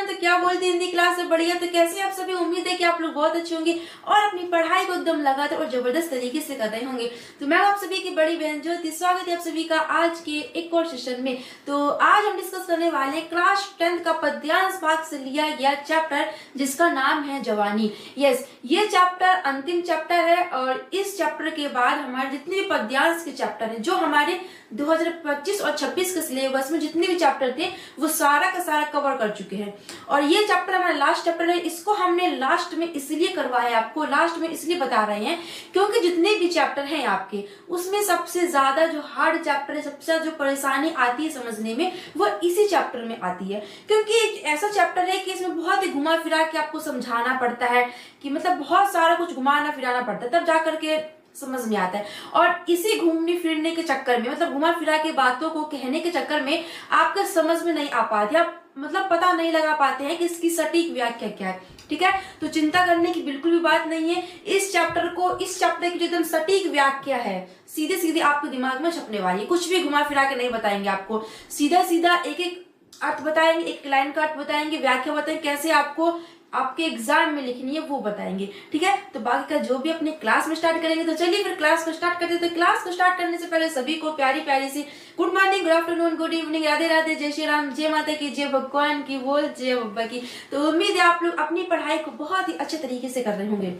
Everyone, तो क्या बोलते हैं हिंदी क्लास में बढ़िया। तो कैसे आप सभी, उम्मीद है कि आप लोग बहुत अच्छे होंगे और अपनी पढ़ाई को एकदम लगातार और जबरदस्त तरीके से कर रहे होंगे। तो मैं आप सभी की बड़ी बहन ज्योति, स्वागत है आप सभी का आज के एक और सेशन में। तो आज हम डिस्कस करने वाले हैं क्लास 10 का पद्यांश भाग से लिया गया चैप्टर जिसका नाम है जवानी। यस, ये चैप्टर अंतिम चैप्टर है और इस चैप्टर के बाद हमारे जितने भी पद्यांश के चैप्टर हैं, जो हमारे 2025 और 26 के सिलेबस में जितने भी चैप्टर थे वो सारा का सारा कवर कर चुके हैं। और ये चैप्टर हमारा लास्ट चैप्टर है। इसको हमने लास्ट में इसलिए करवाया, आपको लास्ट में इसलिए बता रहे हैं क्योंकि जितने भी चैप्टर हैं आपके, उसमें सबसे ज्यादा जो हार्ड चैप्टर है, सबसे ज्यादा जो परेशानी आती है समझने में, वो इसी चैप्टर में आती है। क्योंकि ऐसा चैप्टर है कि इसमें बहुत ही घुमा फिरा के आपको समझाना पड़ता है, कि मतलब बहुत सारा कुछ घुमाना फिराना पड़ता है, तब जाकर के समझ में आता है। और इसी घूमने फिरने के चक्कर में, मतलब घुमा फिरा के बातों को कहने के चक्कर में आपके समझ में नहीं आ पाती, आप मतलब पता नहीं लगा पाते हैं कि इसकी सटीक व्याख्या क्या है। ठीक है, तो चिंता करने की बिल्कुल भी बात नहीं है। इस चैप्टर की जो एकदम सटीक व्याख्या है, सीधे सीधे आपके दिमाग में छपने वाली है। कुछ भी घुमा फिरा के नहीं बताएंगे आपको, सीधा सीधा एक एक अर्थ बताएंगे, एक लाइन का अर्थ बताएंगे, व्याख्या बताएंगे, कैसे आपको आपके एग्जाम में लिखनी है वो बताएंगे। ठीक है, तो बाकी का जो भी अपने क्लास में स्टार्ट करेंगे। तो चलिए फिर क्लास को स्टार्ट करते हैं। तो क्लास को स्टार्ट करने से पहले सभी को प्यारी प्यारी सी good morning, good afternoon, good evening, Radhe Radhe, जय श्री राम, जय माता की, जय भगवान की बोल, जय बब्बा की। तो उम्मीद है आप लोग अपनी पढ़ाई को बहुत ही अच्छे तरीके से कर रहे होंगे।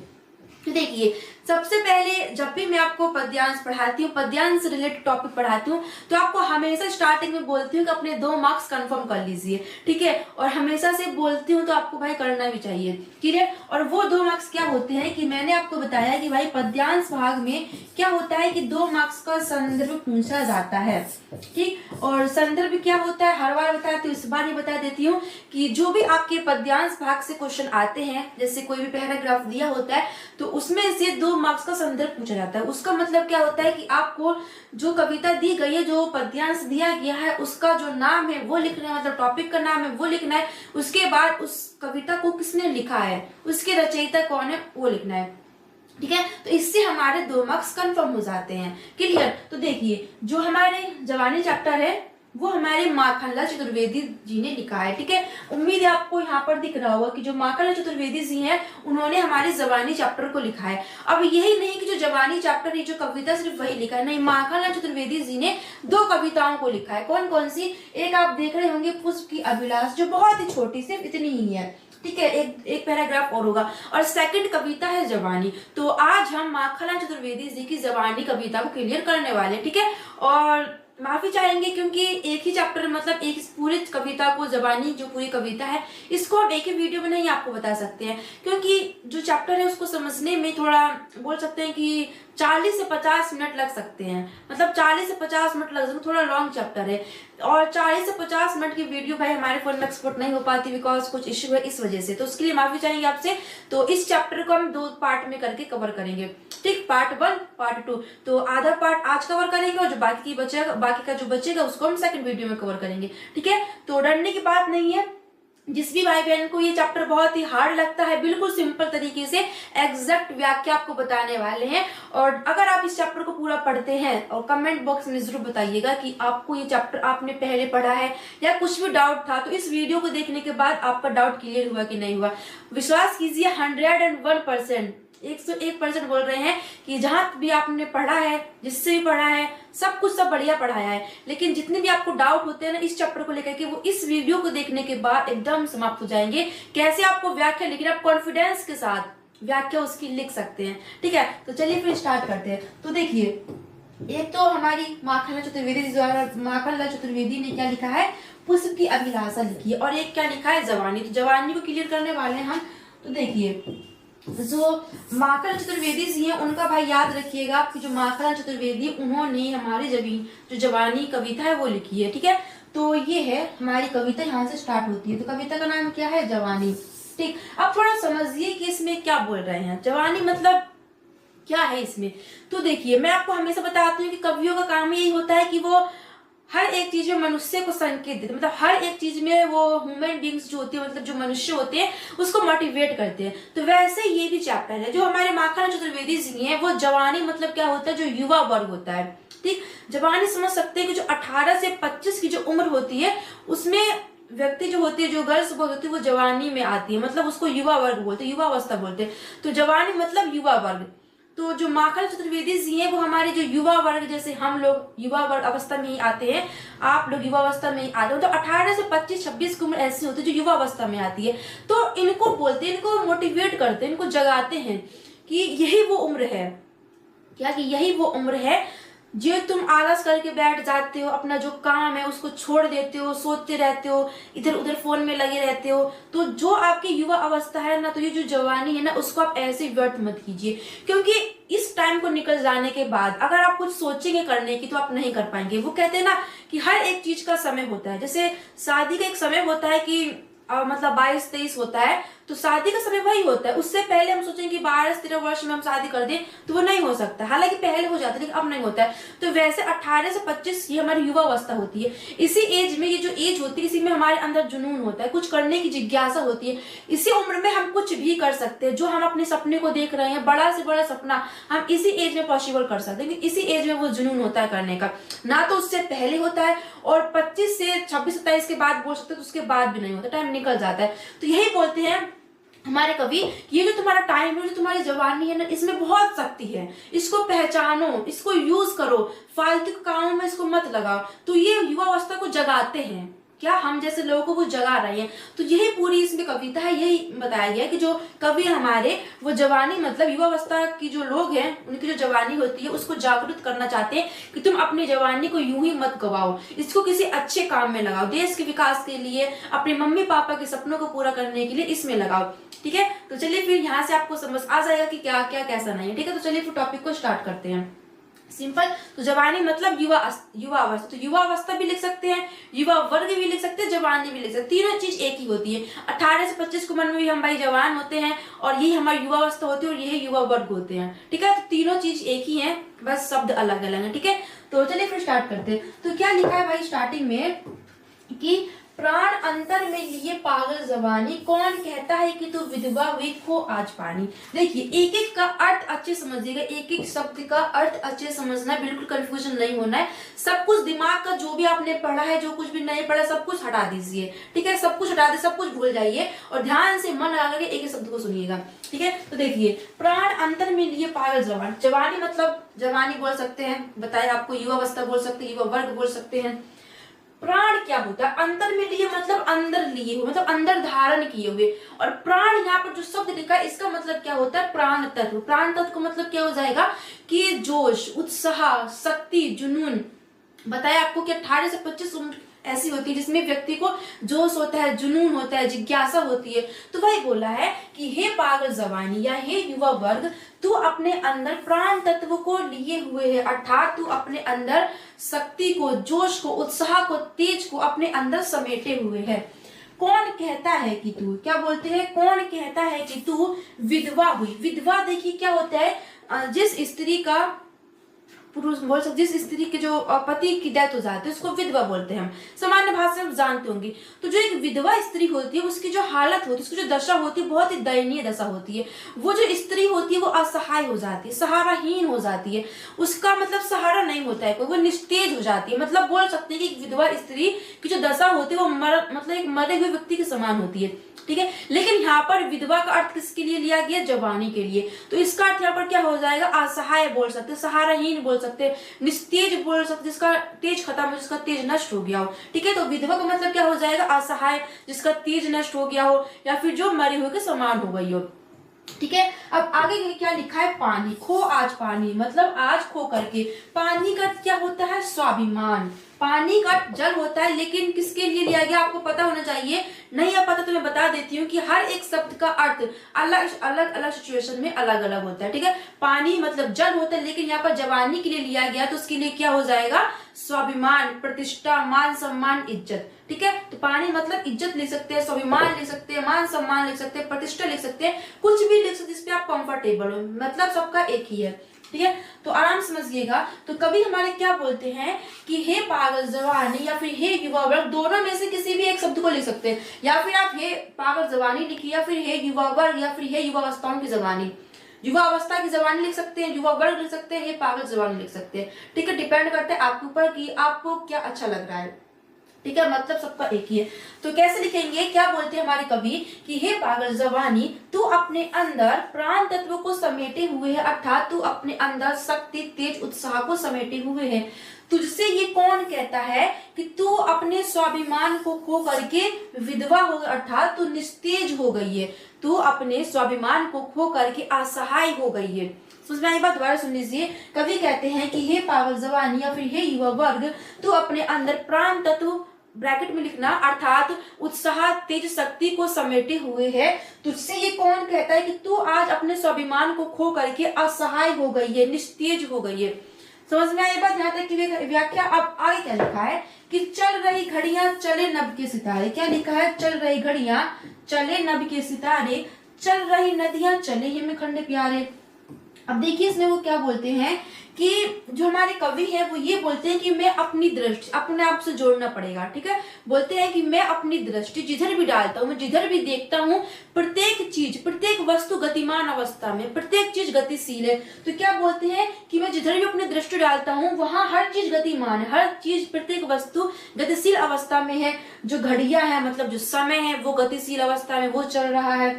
तो देखिए, सबसे पहले जब भी मैं आपको पद्यांश पढ़ाती हूँ, पद्यांश से रिलेटेड टॉपिक पढ़ाती हूँ, तो आपको हमेशा स्टार्टिंग में बोलती हूँ कि अपने 2 मार्क्स कंफर्म कर लीजिए। ठीक है, और हमेशा से बोलती हूँ तो आपको भाई करना भी चाहिए। ठीक है, और वो 2 मार्क्स क्या होते हैं कि मैंने आपको बताया कि भाई पद्यांश भाग में क्या होता है कि 2 मार्क्स का संदर्भ पूछा जाता है। ठीक, और संदर्भ क्या होता है हर बार बताती हूँ, इस बार ही बता देती हूँ कि जो भी आपके पद्यांश भाग से क्वेश्चन आते हैं, जैसे कोई भी पैराग्राफ दिया होता है तो उसमें से 2 मार्क्स का संदर्भ पूछा जाता है। उसका मतलब क्या होता है कि आपको जो कविता दी गई है, जो पद्यांश दिया गया है, उसका जो नाम है वो लिखना है, मतलब टॉपिक का नाम है वो लिखना है। उसके बाद उस कविता को किसने लिखा है, उसके रचयिता कौन है वो लिखना है। ठीक है, तो इससे हमारे 2 मार्क्स कंफर्म हो जाते हैं। क्लियर। तो देखिए, जो हमारे जवानी चैप्टर है वो हमारे माखनलाल चतुर्वेदी जी ने लिखा है। ठीक है, उम्मीद है आपको यहाँ पर दिख रहा होगा कि जो माखनलाल चतुर्वेदी जी हैं उन्होंने हमारे जवानी चैप्टर को लिखा है। अब यही नहीं कि जो जवानी चैप्टर है, जो कविता सिर्फ वही लिखा है, नहीं, माखनलाल चतुर्वेदी जी ने 2 कविताओं को लिखा है। कौन कौन सी? एक आप देख रहे होंगे पुष्प की अभिलाष, जो बहुत ही छोटी, सिर्फ इतनी ही है। ठीक है, एक पैराग्राफ और होगा, और सेकंड कविता है जवानी। तो आज हम माखनलाल चतुर्वेदी जी की जवानी कविता को क्लियर करने वाले। ठीक है, और माफी चाहेंगे क्योंकि एक ही चैप्टर, मतलब एक पूरी कविता को, जवानी जो पूरी कविता है, इसको हम एक ही वीडियो में नहीं आपको बता सकते हैं, क्योंकि जो चैप्टर है उसको समझने में थोड़ा बोल सकते हैं कि 40 से 50 मिनट लग सकते हैं। मतलब 40 से 50 मिनट लग सकते हैं, थोड़ा लॉन्ग चैप्टर है। और 40 से 50 मिनट की वीडियो भाई हमारे फोन में एक्सपोर्ट नहीं हो पाती, बिकॉज कुछ इश्यू है, इस वजह से। तो उसके लिए माफी चाहेंगे आपसे। तो इस चैप्टर को हम 2 पार्ट में करके कवर करेंगे। ठीक, पार्ट 1, पार्ट 2। तो आधा पार्ट आज कवर करेंगे और जो बाकी का जो बचेगा उसको हम सेकंड वीडियो में कवर करेंगे। ठीक है, तो डरने की बात नहीं है। जिस भी भाई बहन को ये चैप्टर बहुत ही हार्ड लगता है, बिल्कुल सिंपल तरीके से एग्जैक्ट व्याख्या आपको बताने वाले हैं। और अगर आप इस चैप्टर को पूरा पढ़ते हैं, और कमेंट बॉक्स में जरूर बताइएगा कि आपको ये चैप्टर आपने पहले पढ़ा है या कुछ भी डाउट था, तो इस वीडियो को देखने के बाद आपका डाउट क्लियर हुआ कि नहीं हुआ। विश्वास कीजिए 101%, 101% बोल रहे हैं कि जहां भी आपने पढ़ा है, जिससे भी पढ़ा है, सब कुछ सब बढ़िया पढ़ाया है। लेकिन जितने भी आपको डाउट होते हैं ना इस चैप्टर को लेकर के, वो इस वीडियो को देखने के बाद एकदम समाप्त हो जाएंगे। कैसे आपको व्याख्या लिखनी, आप कॉन्फिडेंस के साथ व्याख्या उसकी लिख सकते हैं। ठीक है, तो चलिए फिर स्टार्ट करते हैं। तो देखिए, एक तो हमारी माखनलाल चतुर्वेदी द्वारा, माखनलाल चतुर्वेदी ने क्या लिखा है, पुष्प की अभिलाषा लिखी है, और एक क्या लिखा है, जवानी। तो जवानी को क्लियर करने वाले हैं हम। तो देखिए, जो माखनलाल चतुर्वेदी जी हैं उनका भाई याद रखिएगा कि जो माखनलाल चतुर्वेदी, उन्होंने हमारी जो जवानी कविता है वो लिखी है। ठीक है, तो ये है हमारी कविता, यहाँ से स्टार्ट होती है। तो कविता का नाम क्या है, जवानी। ठीक, अब थोड़ा समझिए कि इसमें क्या बोल रहे हैं, जवानी मतलब क्या है इसमें। तो देखिए, मैं आपको हमेशा बताती हूँ कि कवियों का काम यही होता है कि वो हर एक चीज में मनुष्य को संकेत देते, मतलब हर एक चीज में वो ह्यूमन बींग्स जो होती है, मतलब जो मनुष्य होते हैं, उसको मोटिवेट करते हैं। तो वैसे ये भी चैप्टर है। जो हमारे माखनलाल चतुर्वेदी जी हैं, वो जवानी मतलब क्या होता है, जो युवा वर्ग होता है। ठीक, जवानी समझ सकते हैं कि जो 18 से 25 की जो उम्र होती है, उसमें व्यक्ति जो होती है, जो गर्ल्स होती है, वो जवानी में आती है, मतलब उसको युवा वर्ग बोलते हैं, युवा अवस्था बोलते हैं। तो जवानी मतलब युवा वर्ग। तो जो माखन चतुर्वेदी जी हैं वो हमारे जो युवा वर्ग, जैसे हम लोग युवा वर्ग अवस्था में ही आते हैं, आप लोग युवा अवस्था में ही आते हो, तो 18 से 25-26 की उम्र ऐसी होती है जो युवा अवस्था में आती है। तो इनको बोलते हैं, इनको मोटिवेट करते हैं, इनको जगाते हैं कि यही वो उम्र है, क्या कि यही वो उम्र है जो तुम आलस करके बैठ जाते हो, अपना जो काम है उसको छोड़ देते हो, सोचते रहते हो, इधर उधर फोन में लगे रहते हो। तो जो आपकी युवा अवस्था है ना, तो ये जो जवानी है ना, उसको आप ऐसे व्यर्थ मत कीजिए, क्योंकि इस टाइम को निकल जाने के बाद अगर आप कुछ सोचेंगे करने की तो आप नहीं कर पाएंगे। वो कहते हैं ना कि हर एक चीज का समय होता है, जैसे शादी का एक समय होता है कि मतलब 22-23 होता है, तो शादी का समय वही होता है। उससे पहले हम सोचेंगे कि 12-13 वर्ष में हम शादी कर दें तो वो नहीं हो सकता, हालांकि पहले हो जाता है लेकिन अब नहीं होता है। तो वैसे 18 से 25 ये हमारी युवा अवस्था होती है। इसी एज में, ये जो एज होती है, इसी में हमारे अंदर जुनून होता है, कुछ करने की जिज्ञासा होती है। इसी उम्र में हम कुछ भी कर सकते हैं, जो हम अपने सपने को देख रहे हैं, बड़ा से बड़ा सपना हम इसी एज में पॉसिबल कर सकते हैं, इसी एज में वो जुनून होता है करने का, ना तो उससे पहले होता है। और 25 से 26-27 के बाद बोल सकते हैं, तो उसके बाद भी नहीं होता, टाइम निकल जाता है। तो यही बोलते हैं हमारे कवि, ये जो तुम्हारा टाइम है, जो तुम्हारी जवानी है ना, इसमें बहुत शक्ति है, इसको पहचानो, इसको यूज करो, फालतू कामों में इसको मत लगाओ। तो ये युवा अवस्था को जगाते हैं, क्या हम जैसे लोगों को वो जगा रहे हैं। तो यही पूरी इसमें कविता है, यही बताया गया कि जो कवि हमारे वो जवानी मतलब युवा अवस्था की जो लोग हैं, उनकी जो जवानी होती है उसको जागरूक करना चाहते हैं कि तुम अपनी जवानी को यूं ही मत गवाओ, इसको किसी अच्छे काम में लगाओ, देश के विकास के लिए, अपने मम्मी पापा के सपनों को पूरा करने के लिए इसमें लगाओ। ठीक है, तो चलिए फिर यहाँ से आपको समझ आ जाएगा कि क्या क्या कैसा नहीं है। ठीक है, तो चलिए फिर टॉपिक को स्टार्ट करते हैं। सिंपल, तो जवानी मतलब युवा अवस्था, तो युवा अवस्था भी लिख सकते हैं, युवा वर्ग भी लिख सकते हैं, जवानी भी लिख सकते हैं, तीनों चीज एक ही होती है। 18 से 25 की उम्र में भी हम भाई जवान होते हैं, और यही हमारी युवा अवस्था होती है, और यही युवा वर्ग होते हैं। ठीक है, तो तीनों चीज एक ही है, बस शब्द अलग अलग है। ठीक है, तो चलिए फिर स्टार्ट करते हैं। तो क्या लिखा है भाई स्टार्टिंग में कि प्राण अंतर में लिए पागल जवानी, कौन कहता है कि तू विधवा हुई खो आज पानी। देखिए, एक एक का अर्थ अच्छे समझिएगा, एक एक शब्द का अर्थ अच्छे समझना, बिल्कुल कंफ्यूजन नहीं होना है। सब कुछ दिमाग का जो भी आपने पढ़ा है, जो कुछ भी नहीं पढ़ा, सब कुछ हटा दीजिए। ठीक है, सब कुछ हटा दे, सब कुछ भूल जाइए और ध्यान से मन लगा के एक एक शब्द को सुनिएगा। ठीक है, तो देखिए, प्राण अंतर में लिए पागल जवानी, जवानी मतलब जवानी बोल सकते हैं, बताए आपको, युवा अवस्था बोल सकते हैं, युवा वर्ग बोल सकते हैं। प्राण क्या होता है, अंतर में लिए मतलब अंदर लिए हुए, मतलब अंदर धारण किए हुए। और प्राण यहाँ पर जो शब्द लिखा है, इसका मतलब क्या होता है, प्राण तत्व। प्राण तत्व का मतलब क्या हो जाएगा कि जोश, उत्साह, शक्ति, जुनून। बताया आपको कि 18 से 25 उम्र ऐसी होती है जिसमें व्यक्ति को जोश होता है, जुनून होता है, जिज्ञासा होती है। तो वही बोला है कि हे पागल जवानी या हे युवा वर्ग, तू अपने अंदर प्राण तत्व को लिए हुए है, अर्थात तू अपने अंदर शक्ति को, जोश को, उत्साह को, तेज को अपने अंदर समेटे हुए है। कौन कहता है कि तू, क्या बोलते हैं, कौन कहता है कि तू विधवा हुई। विधवा देखिए क्या होता है, जिस स्त्री का, पुरुष बोल सकते, जिस स्त्री के जो पति की डेथ हो जाती है उसको विधवा बोलते हैं, हम सामान्य भाषा में जानते होंगे। तो जो एक विधवा स्त्री होती है, उसकी जो हालत होती है, उसकी जो दशा होती है, बहुत ही दयनीय दशा होती है। वो जो स्त्री होती है वो असहाय हो जाती है, सहाराहीन हो जाती है, उसका मतलब सहारा नहीं होता है कोई, वो निस्तेज हो जाती है। मतलब बोल सकते हैं कि विधवा स्त्री की जो दशा होती है वो मतलब एक मरे हुए व्यक्ति के समान होती है। ठीक है, लेकिन यहाँ पर विधवा का अर्थ किसके लिए लिया गया, जवानी के लिए। तो इसका अर्थ यहाँ पर क्या हो जाएगा, असहाय बोल सकते, सहाराहीन बोल सकते, निस्तेज बोल सकते, जिसका तेज खत्म हो, जिसका तेज नष्ट हो गया हो। ठीक है, तो विधवा का मतलब क्या हो जाएगा, असहाय, जिसका तेज नष्ट हो गया हो, या फिर जो मरे हुए के समान हो गई हो। ठीक है, अब आगे क्या लिखा है, पानी, खो आज पानी, मतलब आज खो करके। पानी का क्या होता है, स्वाभिमान। पानी का जल होता है, लेकिन किसके लिए लिया गया आपको पता होना चाहिए, नहीं है पता तो मैं बता देती हूँ कि हर एक शब्द का अर्थ अलग अलग अलग सिचुएशन में अलग अलग होता है। ठीक है, पानी मतलब जल होता है, लेकिन यहाँ पर जवानी के लिए लिया गया, तो उसके लिए क्या हो जाएगा, स्वाभिमान, प्रतिष्ठा, मान सम्मान, इज्जत। ठीक है, तो पानी मतलब इज्जत लिख सकते हैं, स्वाभिमान लिख सकते हैं, मान सम्मान लिख सकते हैं, प्रतिष्ठा लिख सकते हैं, कुछ भी लिख सकते हैं जिसपे आप कंफर्टेबल हो, मतलब सबका एक ही है। ठीक है, तो आराम समझिएगा। तो कभी हमारे क्या बोलते हैं कि हे पागल जवानी या फिर हे युवा वर्ग, दोनों में से किसी भी एक शब्द को लिख सकते हैं, या फिर आप हे पागल जवानी लिखिए, या फिर हे युवा वर्ग, या फिर हे युवा अवस्थाओं की जवानी। युवा अवस्था की जवानी लिख सकते हैं, युवा वर्ग लिख सकते हैं, हे पागल जवानी लिख सकते हैं। ठीक है, डिपेंड करता है आपके ऊपर कि आपको क्या अच्छा लग रहा है। ठीक है, मतलब सबका एक ही है। तो कैसे लिखेंगे, क्या बोलते हैं हमारे कवि कि हे पागल जवानी तू अपने अंदर प्राण तत्व को समेटे हुए है, अर्थात तू अपने अंदर शक्ति तेज उत्साह को समेटे हुए है। तुझसे ये कौन कहता है कि तू अपने स्वाभिमान को खो करके विधवा हो, अर्थात तू निस्तेज हो गई है, तू अपने स्वाभिमान को खो करके असहाय हो गई है। समझ में आई बात, दोबारा सुन लीजिए। कवि कहते हैं कि हे पागल जवानी या फिर हे युवा वर्ग, तू अपने अंदर प्राण तत्व ब्रैकेट में लिखना अर्थात उत्साह तेज शक्ति को समेटे हुए है। तुझसे ये कौन कहता है कि तू आज अपने स्वाभिमान को खो करके असहाय हो गई है, निस्तेज हो गई है। समझ में आई बात, यहाँ तक की व्याख्या। अब आगे क्या लिखा है कि चल रही घड़ियां चले नभ के सितारे। क्या लिखा है, चल रही घड़ियां चले नभ के सितारे, चल रही नदियां चले हिमखंड प्यारे। अब देखिए इसमें वो क्या बोलते हैं कि जो हमारे कवि है वो ये बोलते हैं कि मैं अपनी दृष्टि, अपने आप से जोड़ना पड़ेगा, ठीक है। बोलते हैं कि मैं अपनी दृष्टि जिधर भी डालता हूँ, जिधर भी देखता हूँ, प्रत्येक चीज, प्रत्येक वस्तु गतिमान अवस्था में, प्रत्येक चीज गतिशील है। तो क्या बोलते हैं कि मैं जिधर भी अपनी दृष्टि डालता हूँ वहां हर चीज गतिमान है, हर चीज, प्रत्येक वस्तु गतिशील अवस्था में है। जो घड़ियां है मतलब जो समय है वो गतिशील अवस्था में वो चल रहा है।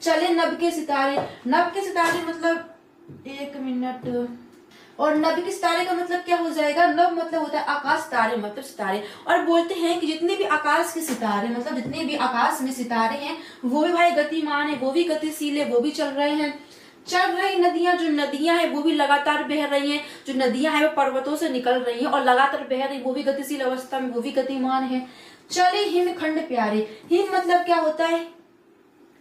चले नभ के सितारे, नभ के सितारे मतलब एक मिनट, और नभ के सितारे का मतलब क्या हो जाएगा, नभ मतलब होता है आकाश, तारे मतलब सितारे। और बोलते हैं कि जितने भी आकाश के सितारे मतलब जितने भी आकाश में सितारे हैं वो भी भाई गतिमान है, वो भी गतिशील है, वो भी चल रहे हैं। चल रही नदियां, जो नदियां हैं वो भी लगातार बह रही हैं, जो नदियां हैं वो पर्वतों से निकल रही हैं और लगातार बह रही, वो भी गतिशील अवस्था में, वो भी गतिमान है। चले हिमखंड प्यारे, हिम मतलब क्या होता है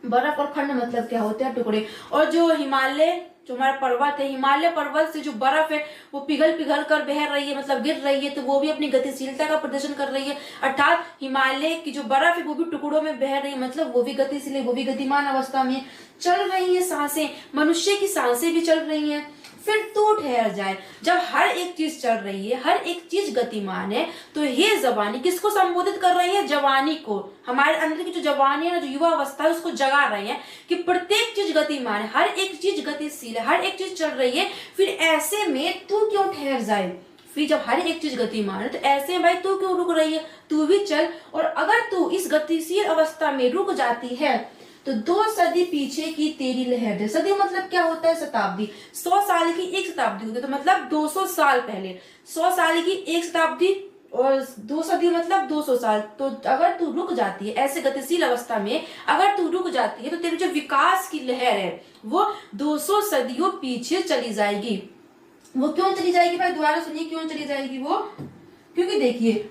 बर्फ, और खंड मतलब क्या होता है टुकड़े। और जो हिमालय, जो हमारा पर्वत है, हिमालय पर्वत से जो बर्फ है वो पिघल पिघल कर बह रही है, मतलब गिर रही है, तो वो भी अपनी गतिशीलता का प्रदर्शन कर रही है। अर्थात हिमालय की जो बर्फ है वो भी टुकड़ों में बह रही है, मतलब वो भी गतिशील है, वो भी गतिमान अवस्था में। चल रही है सांसें, मनुष्य की सांसें भी चल रही हैं। फिर तू ठहर जाए, जब हर एक चीज चल रही है, हर एक चीज गतिमान है, तो ये जवानी किसको संबोधित कर रही है, जवानी को। हमारे अंदर की जो जवानी है ना, जो युवा अवस्था है, उसको जगा रही है कि प्रत्येक चीज गतिमान है, हर एक चीज गतिशील है, हर एक चीज चल रही है। फिर ऐसे में तू क्यों ठहर जाए, फिर जब हर एक चीज गतिमान है तो ऐसे में भाई तू क्यों रुक रही है, तू भी चल। और अगर तू इस गतिशील अवस्था में रुक जाती है तो 2 सदी पीछे की तेरी लहर दे। सदी मतलब क्या होता है, शताब्दी। 100 साल की एक शताब्दी होती है, तो मतलब 200 साल पहले। 100 साल की एक शताब्दी और 2 सदी मतलब 200 साल। तो अगर तू रुक जाती है ऐसे गतिशील अवस्था में, अगर तू रुक जाती है तो तेरी जो विकास की लहर है वो 200 सदियों पीछे चली जाएगी। वो क्यों चली जाएगी भाई, दोबारा सुनिए क्यों चली जाएगी वो। क्योंकि देखिए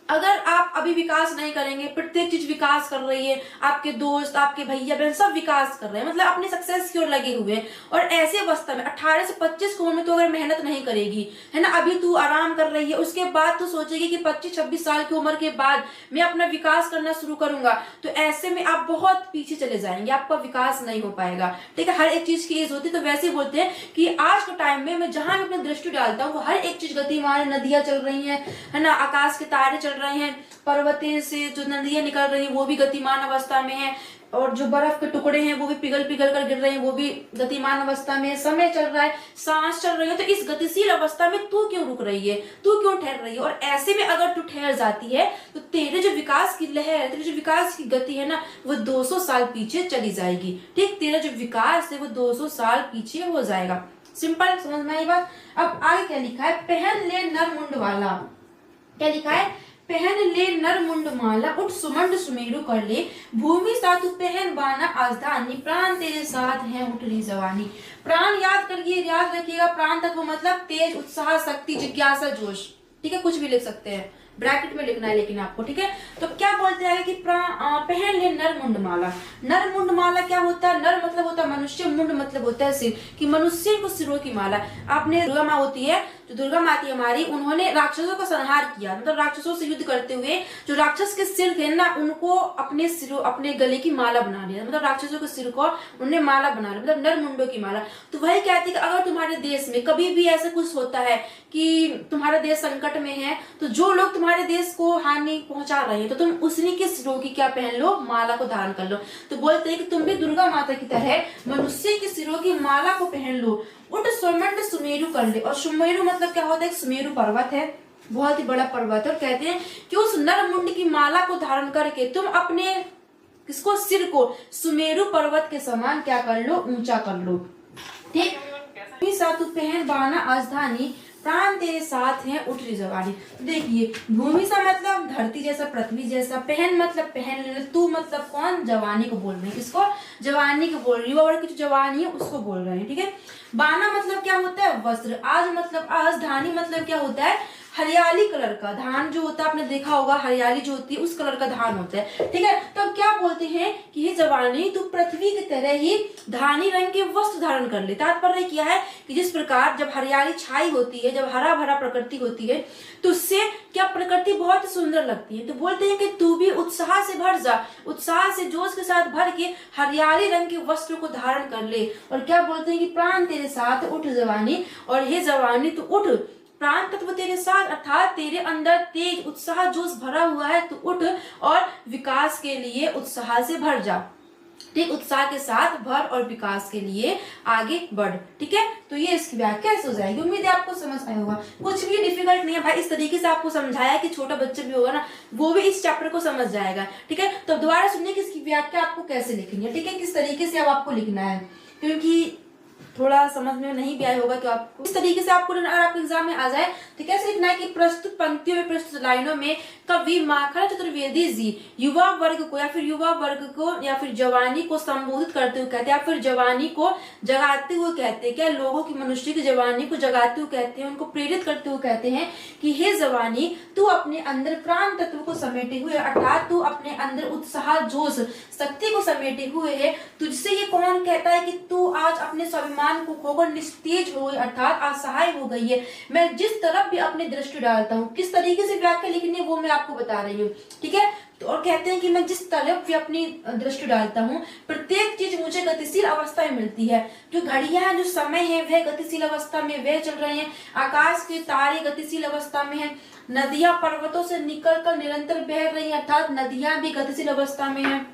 अगर आप अभी विकास नहीं करेंगे, प्रत्येक चीज विकास कर रही है, आपके दोस्त, आपके भैया बहन सब विकास कर रहे हैं, मतलब अपनी सक्सेस की ओर लगे हुए हैं। और ऐसे अवस्था में 18 से 25 की उम्र में तो अगर मेहनत नहीं करेगी, है ना, अभी तू आराम कर रही है, उसके बाद तू सोचेगी कि 25-26 साल की उम्र के बाद मैं अपना विकास करना शुरू करूंगा, तो ऐसे में आप बहुत पीछे चले जाएंगे, आपका विकास नहीं हो पाएगा। ठीक है, हर एक चीज की एज होती है। तो वैसे बोलते हैं कि आज के टाइम में मैं जहां भी अपनी दृष्टि डालता हूँ वो हर एक चीज गतिमान, नदियां चल रही है ना, आकाश के तारे चल रहे हैं, पर्वतें से जो नदियां निकल रही हैं वो भी गतिमान अवस्था में है, और जो बर्फ के टुकड़े हैं वो भी पिघल पिघल कर गिर रहे हैं, वो भी गतिमान अवस्था में है। समय चल रहा है, सांस चल रही है। तो इस गतिशील अवस्था में तू क्यों रुक रही है, तू क्यों ठहर रही है। और ऐसे में अगर तू ठहर जाती है तो तेरे जो विकास की लहर है, तेरे जो विकास की गति है ना, वो 200 साल पीछे चली जाएगी। ठीक, तेरा जो विकास है वो 200 साल पीछे हो जाएगा। सिंपल, समझ में आई बात। अब आगे क्या लिखा है, पहन ले नर मुंड वाला। क्या लिखा है, पहन ले नर मुंड माला, उठ सुमंड सुमेरु कर ले, भूमि सातु पहन बाना आजधानी, प्राण तेरे साथ है उठरी जवानी। प्राण याद करिए, याद रखिएगा, प्राण तत्व मतलब तेज, उत्साह, शक्ति, जिज्ञासा, जोश। ठीक है, कुछ भी लिख सकते हैं, ब्रैकेट में लिखना है लेकिन आपको। ठीक है, तो क्या बोलते हैं कि पहन ले नर मुंड माला। नर मुंड माला क्या होता है, नर मतलब होता है मनुष्य, मुंड मतलब होता है सिर, कि मनुष्य को सिरों की माला। आपने दुर्गा माँ होती है, जो दुर्गा माती हमारी, उन्होंने राक्षसों का संहार किया, मतलब राक्षसों से युद्ध करते हुए जो राक्षस के सिर थे ना, उनको अपने सिरों, अपने गले की माला बना लिया, मतलब राक्षसों के सिर को उन्होंने माला बना लिया, मतलब नर मुंडों की माला। तो वही कहती है कि अगर तुम्हारे देश में कभी भी ऐसा कुछ होता है कि तुम्हारा देश संकट में है, तो जो लोग तुम्हारे देश को हानि पहुंचा रहे हैं, तो तुम उसी के सिरों की क्या पहन लो, माला को धारण कर लो। तो बोलते हैं कि तुम भी दुर्गा माता की तरह मनुष्य के सिरों की माला को पहन लो, उठ सुमंड सुमेरु कर ले। और सुमेरु मतलब क्या होता है, एक सुमेरु पर्वत है, बहुत ही बड़ा पर्वत है। और कहते हैं कि उस नरमुंड की माला को धारण करके तुम अपने किसको, सिर को सुमेरु पर्वत के समान क्या कर लो, ऊंचा कर लो। ठीक, तू पहन बाना अजधानी, प्राण तेरे साथ हैं उठ री जवानी। देखिए भूमि सा मतलब धरती जैसा, पृथ्वी जैसा, पहन मतलब पहन ले, तू मतलब कौन, जवानी को बोल रहे हैं, किसको, जवानी को बोल रही, युवा वर्ग की जो जवानी है उसको बोल रहे हैं। ठीक है, बाना मतलब क्या होता है, वस्त्र, आज मतलब आज, धानी मतलब क्या होता है, हरियाली कलर का धान जो होता है, आपने देखा होगा हरियाली जो होती है उस कलर का धान होता है। ठीक है, तो अब क्या बोलते हैं कि ये जवानी तू पृथ्वी की तरह ही धानी रंग के वस्त्र धारण कर ले। तात्पर्य क्या है कि जिस प्रकार जब हरियाली छाई होती है, जब हरा भरा प्रकृति होती है, तो उससे क्या प्रकृति बहुत सुंदर लगती है। तो बोलते हैं कि तू भी उत्साह से भर जा, उत्साह से जोश के साथ भर के हरियाली रंग के वस्त्र को धारण कर ले। और क्या बोलते हैं कि प्राण तेरे साथ उठ जवानी, और हे जवानी तू उठ, प्राण तत्व तेरे साथ, अर्थात तेरे अंदर तेज उत्साह जोश भरा हुआ है, तो उठ और विकास के लिए उत्साह से भर जा। ठीक, उत्साह के साथ भर और विकास के लिए आगे बढ़। ठीक है, तो ये इसकी व्याख्या कैसे हो जाएगी, उम्मीद है आपको समझ आया होगा। कुछ भी डिफिकल्ट नहीं है भाई, इस तरीके से आपको समझाया कि छोटा बच्चा भी होगा ना वो भी इस चैप्टर को समझ जाएगा। ठीक है, तो दोबारा सुनिए कि इसकी व्याख्या आपको कैसे लिखनी है। ठीक है, किस तरीके से अब आपको लिखना है, क्योंकि थोड़ा समझ में नहीं भी आया होगा तो आपको इस तरीके से आपको अगर आपके एग्जाम में आ जाए तो कैसे लिखना है कि प्रस्तुत पंक्तियों में, प्रस्तुत लाइनों में कवि माखन चतुर्वेदी जी युवा वर्ग को या फिर युवा वर्ग को या फिर जवानी को संबोधित करते हुए कहते हैं, या फिर जवानी को जगाते हुए कहते हैं, क्या लोगों की, मनुष्य की जवानी को जगाते हुए कहते हैं, उनको प्रेरित करते हुए कहते हैं कि हे जवानी तू अपने अंदर प्राण तत्व को समेटे हुए, अर्थात तू अपने अंदर उत्साह जोश शक्ति को समेटे हुए है। तुझसे ये कौन कहता है कि तू आज अपने स्वाभिमान को खोकर निस्तेज हो गई, अर्थात असहाय हो गई है। मैं जिस तरफ भी अपनी दृष्टि डालता हूँ, किस तरीके से व्याख्या लिखनी है वो मैं आपको बता रही हूँ। ठीक है, तो और कहते हैं कि मैं जिस तरफ भी अपनी दृष्टि डालता हूँ प्रत्येक चीज मुझे गतिशील अवस्था में मिलती है। जो घड़ियां हैं, जो समय है वह गतिशील अवस्था में वह चल रहे हैं, आकाश के तारे गतिशील अवस्था में है, नदियां पर्वतों से निकलकर निरंतर बह रही है, अर्थात नदियां भी गतिशील अवस्था में है,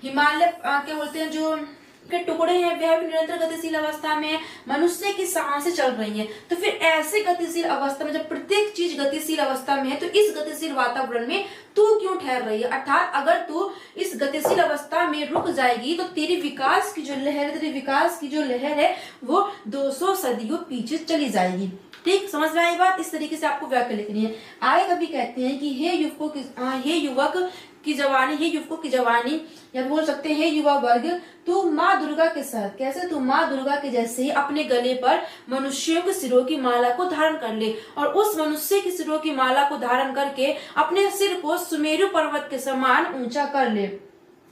हिमालय क्या बोलते हैं जो के टुकड़े हैं वह भी निरंतर गतिशील अवस्था में है, मनुष्य की सांसें चल रही हैं। तो फिर ऐसे गतिशील अवस्था में जब प्रत्येक चीज गतिशील अवस्था में है तो इस गतिशील वातावरण में तू क्यों ठहर रही है, अर्थात अगर तू इस गतिशील अवस्था में रुक जाएगी तो तेरी विकास की जो लहर है, तेरी विकास की जो लहर है वो 200 सदियों पीछे चली जाएगी। ठीक, समझ में आई बात, इस तरीके से आपको व्याख्या लिखनी है। आगे कभी कहते हैं कि हे युवक की जवानी, हे युवकों की जवानी, या बोल सकते हैं हे युवा वर्ग तू माँ दुर्गा के साथ, कैसे तू माँ दुर्गा के जैसे ही अपने गले पर मनुष्यों के सिरों की माला को धारण कर ले, और उस मनुष्य के सिरों की माला को धारण करके अपने सिर को सुमेरु पर्वत के समान ऊंचा कर ले।